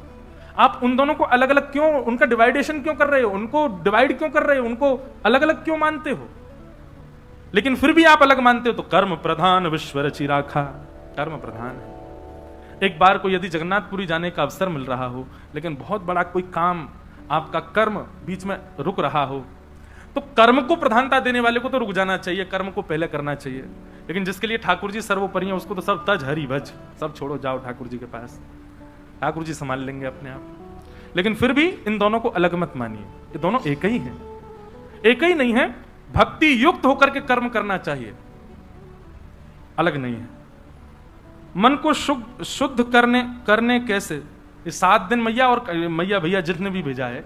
आप उन दोनों को अलग अलग क्यों, उनका डिवाइडेशन क्यों कर रहे हो? उनको डिवाइड क्यों कर रहे हो? उनको अलग अलग क्यों मानते हो? लेकिन फिर भी आप अलग मानते हो तो कर्म प्रधान विश्व रचि राखा, कर्म प्रधान है। एक बार को यदि जगन्नाथपुरी जाने का अवसर मिल रहा हो, लेकिन बहुत बड़ा कोई काम, आपका कर्म बीच में रुक रहा हो, तो कर्म को प्रधानता देने वाले को तो रुक जाना चाहिए, कर्म को पहले करना चाहिए। लेकिन जिसके लिए ठाकुर जी सर्वोपरि हैं, उसको तो सब तज हरि भज, सब छोड़ो, जाओ ठाकुर जी के पास, ठाकुर जी संभाल लेंगे अपने आप। लेकिन फिर भी इन दोनों को अलग मत मानिए, ये दोनों एक ही हैं, एक ही नहीं है। भक्ति युक्त होकर के कर्म करना चाहिए, अलग नहीं है। मन को शुद्ध करने कैसे? ये 7 दिन मैया और मैया भैया जितने भी भेजा है,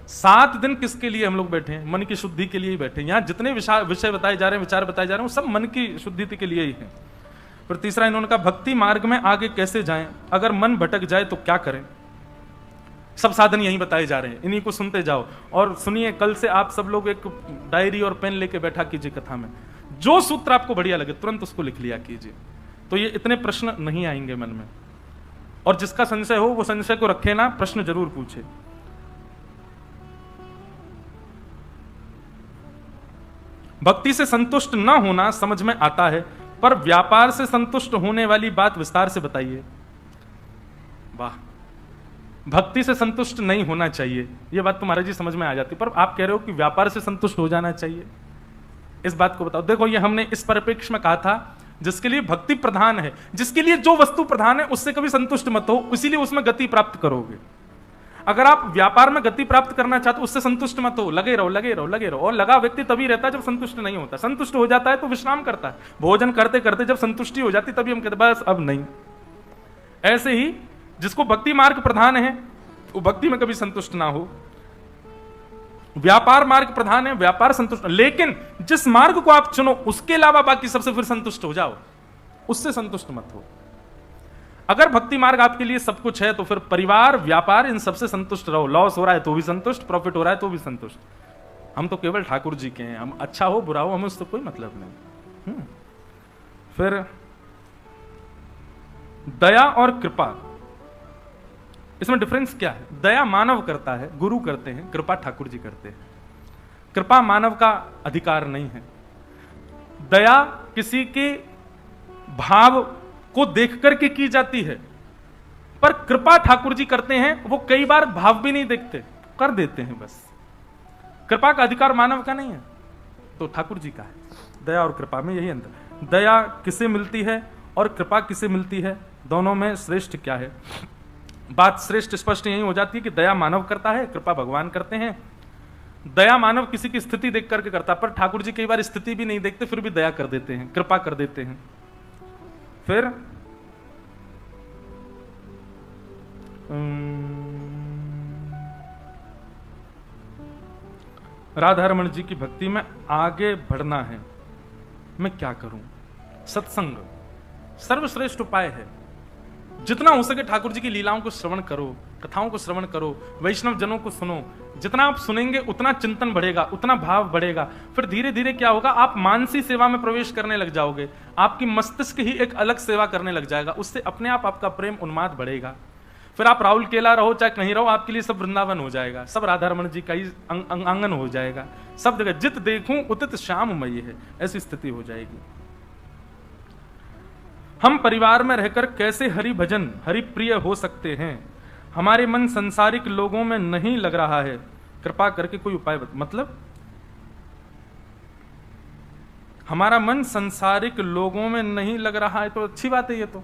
7 दिन किसके लिए हम लोग बैठे हैं? मन की शुद्धि के लिए ही बैठे हैं। यहां जितने विषय बताए जा रहे हैं, विचार बताए जा रहे हैं, वो सब मन की शुद्धि के लिए ही है। फिर तीसरा इन्होंने कहा भक्ति मार्ग में आगे कैसे जाएं? अगर मन भटक जाए तो क्या करें? सब साधन यही बताए जा रहे हैं, इन्हीं को सुनते जाओ और सुनिए। कल से आप सब लोग एक डायरी और पेन लेके बैठा कीजिए, कथा में जो सूत्र आपको बढ़िया लगे तुरंत उसको लिख लिया कीजिए, तो ये इतने प्रश्न नहीं आएंगे मन में। और जिसका संशय हो वो संशय को रखे ना, प्रश्न जरूर पूछे। भक्ति से संतुष्ट न होना समझ में आता है, पर व्यापार से संतुष्ट होने वाली बात विस्तार से बताइए। वाह, भक्ति से संतुष्ट नहीं होना चाहिए, यह बात तुम्हारा जी समझ में आ जाती, पर आप कह रहे हो कि व्यापार से संतुष्ट हो जाना चाहिए। इस बात को बताओ। देखो, ये हमने इस परिप्रेक्ष्य में कहा था, जिसके लिए भक्ति प्रधान है, जिसके लिए जो वस्तु प्रधान है उससे कभी संतुष्ट मत हो, इसीलिए उसमें गति प्राप्त करोगे। अगर आप व्यापार में गति प्राप्त करना चाहते हो, उससे संतुष्ट मत हो, लगे रहो लगे रहो लगे रहो। और लगा व्यक्ति तभी रहता है जब संतुष्ट नहीं होता। संतुष्ट हो जाता है तो विश्राम करता है। भोजन करते करते जब संतुष्टि हो जाती तभी हम कहते बस अब नहीं। ऐसे ही जिसको भक्ति मार्ग प्रधान है वो भक्ति में कभी संतुष्ट ना हो। व्यापार मार्ग प्रधान है, व्यापार संतुष्ट, लेकिन जिस मार्ग को आप चुनो उसके अलावा बाकी सबसे फिर संतुष्ट हो जाओ, उससे संतुष्ट मत हो। अगर भक्ति मार्ग आपके लिए सब कुछ है तो फिर परिवार, व्यापार, इन सबसे संतुष्ट रहो। लॉस हो रहा है तो भी संतुष्ट, प्रॉफिट हो रहा है तो भी संतुष्ट। हम तो केवल ठाकुर जी के हैं, हम अच्छा हो बुरा हो हमें उससे कोई मतलब नहीं। फिर दया और कृपा, इसमें डिफरेंस क्या है? दया मानव करता है, गुरु करते हैं, कृपा ठाकुर जी करते हैं। कृपा मानव का अधिकार नहीं है। दया किसी के भाव को देख करके की जाती है, पर कृपा ठाकुर जी करते हैं, वो कई बार भाव भी नहीं देखते, कर देते हैं बस। कृपा का अधिकार मानव का नहीं है, तो ठाकुर जी का है। दया और कृपा में यही अंतर। दया किसे मिलती है और कृपा किसे मिलती है, दोनों में श्रेष्ठ क्या है? बात श्रेष्ठ स्पष्ट यही हो जाती है कि दया मानव करता है, कृपा भगवान करते हैं। दया मानव किसी की स्थिति देख करके करता है, पर ठाकुर जी कई बार स्थिति भी नहीं देखते फिर भी दया कर देते हैं, कृपा कर देते हैं। फिर राधा रमण जी की भक्ति में आगे बढ़ना है, मैं क्या करूं? सत्संग सर्वश्रेष्ठ उपाय है। जितना हो सके ठाकुर जी की लीलाओं को श्रवण करो, कथाओं को श्रवण करो, वैष्णव जनों को सुनो। जितना आप सुनेंगे उतना चिंतन बढ़ेगा, उतना भाव बढ़ेगा। फिर धीरे धीरे क्या होगा, आप मानसी सेवा में प्रवेश करने लग जाओगे। आपकी मस्तिष्क ही एक अलग सेवा करने लग जाएगा, उससे अपने आप आपका प्रेम उन्माद बढ़ेगा। फिर आप राहुल केला रहो चाहे कहीं रहो, आपके लिए सब वृंदावन हो जाएगा, सब राधा रमण जी का ही आंगन हो जाएगा। सब जगह जित देखूं उतित श्याममयी है, ऐसी स्थिति हो जाएगी। हम परिवार में रहकर कैसे हरि भजन हरि प्रिय हो सकते हैं? हमारे मन संसारिक लोगों में नहीं लग रहा है, कृपा करके कोई उपाय मतलब हमारा मन संसारिक लोगों में नहीं लग रहा है तो अच्छी बात है। ये तो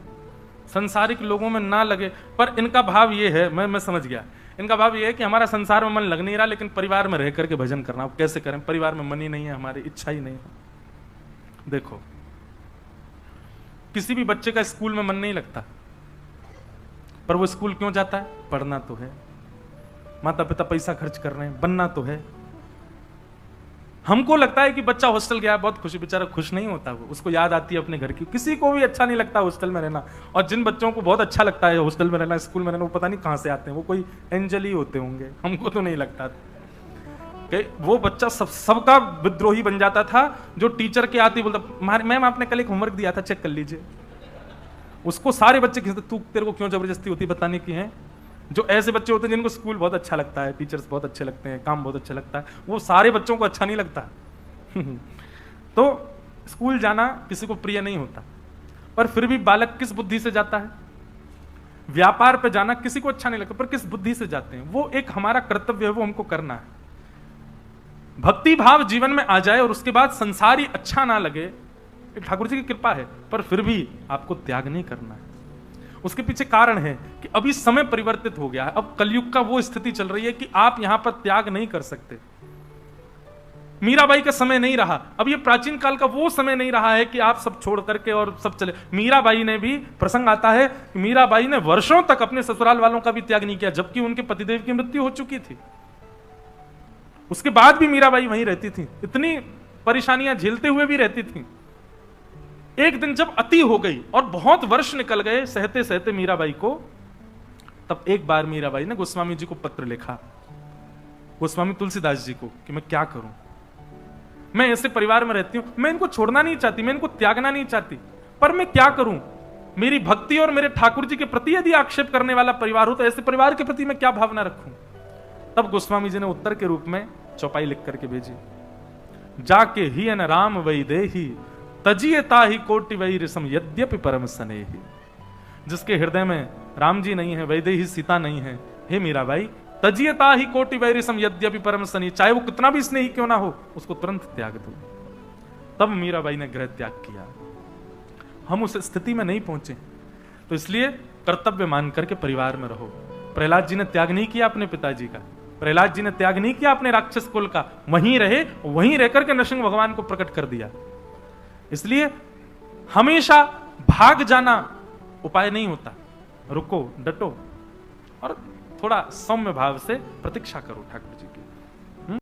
संसारिक लोगों में ना लगे, पर इनका भाव ये है, मैं समझ गया, इनका भाव ये है कि हमारा संसार में मन लग नहीं रहा, लेकिन परिवार में रह करके भजन करना। कैसे करें? परिवार में मन ही नहीं है, हमारी इच्छा ही नहीं है। देखो, किसी भी बच्चे का स्कूल में मन नहीं लगता, पर वो स्कूल क्यों जाता है? पढ़ना तो है, माता पिता पैसा खर्च कर रहे हैं, बनना तो है। हमको लगता है कि बच्चा हॉस्टल गया, बहुत खुशी, बेचारा खुश नहीं होता, वो उसको याद आती है अपने घर की। किसी को भी अच्छा नहीं लगता हॉस्टल में रहना, और जिन बच्चों को बहुत अच्छा लगता है हॉस्टल में रहना, स्कूल में रहना, वो पता नहीं कहां से आते हैं, वो कोई एंजल ही होते होंगे, हमको तो नहीं लगता। वो बच्चा सबका विद्रोही बन जाता था, जो टीचर के आते बोलता मैम आपने कल एक होमवर्क दिया था, चेक कर लीजिए। उसको सारे बच्चे खींचते, तू तेरे को क्यों जबरदस्ती होती बताने की है। जो ऐसे बच्चे होते हैं जिनको स्कूल बहुत अच्छा लगता है, टीचर्स बहुत अच्छे लगते हैं, काम बहुत अच्छा लगता है, वो सारे बच्चों को अच्छा नहीं लगता। तो स्कूल जाना किसी को प्रिय नहीं होता, पर फिर भी बालक किस बुद्धि से जाता है? व्यापार पे जाना किसी को अच्छा नहीं लगता, पर किस बुद्धि से जाते हैं? वो एक हमारा कर्तव्य है, वो हमको करना है। भक्ति भाव जीवन में आ जाए और उसके बाद संसार ही अच्छा ना लगे, ठाकुर जी की कृपा है, पर फिर भी आपको त्याग नहीं करना है। उसके पीछे कारण है कि अभी समय परिवर्तित हो गया है। अब कलयुग का वो स्थिति चल रही है कि आप यहां पर त्याग नहीं कर सकते। मीराबाई का समय नहीं रहा, अब ये प्राचीन काल का वो समय नहीं रहा है कि आप सब छोड़ करके और सब चले। मीराबाई ने भी, प्रसंग आता है कि मीराबाई ने वर्षों तक अपने ससुराल वालों का भी त्याग नहीं किया, जबकि उनके पतिदेव की मृत्यु हो चुकी थी। उसके बाद भी मीराबाई वहीं रहती थी, इतनी परेशानियां झेलते हुए भी रहती थी। एक दिन जब अति हो गई और बहुत वर्ष निकल गए सहते सहते मीराबाई को, तब एक बार मीराबाई ने गोस्वामी जी को पत्र लिखा, गोस्वामी तुलसीदास जी को, कि मैं क्या करूं, मैं ऐसे परिवार में रहती हूं, मैं इनको छोड़ना नहीं चाहती, मैं इनको त्यागना नहीं चाहती, पर मैं क्या करूं? मेरी भक्ति और मेरे ठाकुर जी के प्रति यदि आक्षेप करने वाला परिवार हो तो ऐसे परिवार के प्रति मैं क्या भावना रखूं? तब गोस्वामी जी ने उत्तर के रूप में चौपाई लिख करके भेजी, जाके ही न राम वैदेही तजियता ही कोटि वैरिसम यद्यपि परम स्नेही। जिसके हृदय में राम जी नहीं है, वैदेही सीता नहीं है, हे मीराबाई, तजियता ही कोटि वैरिसम यद्यपि परम स्नेही, चाहे वो कितना भी स्नेही क्यों ना हो, उसको तुरंत त्याग दो। तब मीराबाई ने गृह त्याग किया। हम उस स्थिति में नहीं पहुंचे, तो इसलिए कर्तव्य मान करके परिवार में रहो। प्रहलाद जी ने त्याग नहीं किया अपने पिताजी का, प्रहलाद जी ने त्याग नहीं किया अपने राक्षस कुल का, वहीं रहे, वहीं रहकर के नरसिंह भगवान को प्रकट कर दिया। इसलिए हमेशा भाग जाना उपाय नहीं होता, रुको, डटो और थोड़ा सौम्य भाव से प्रतीक्षा करो ठाकुर जी की।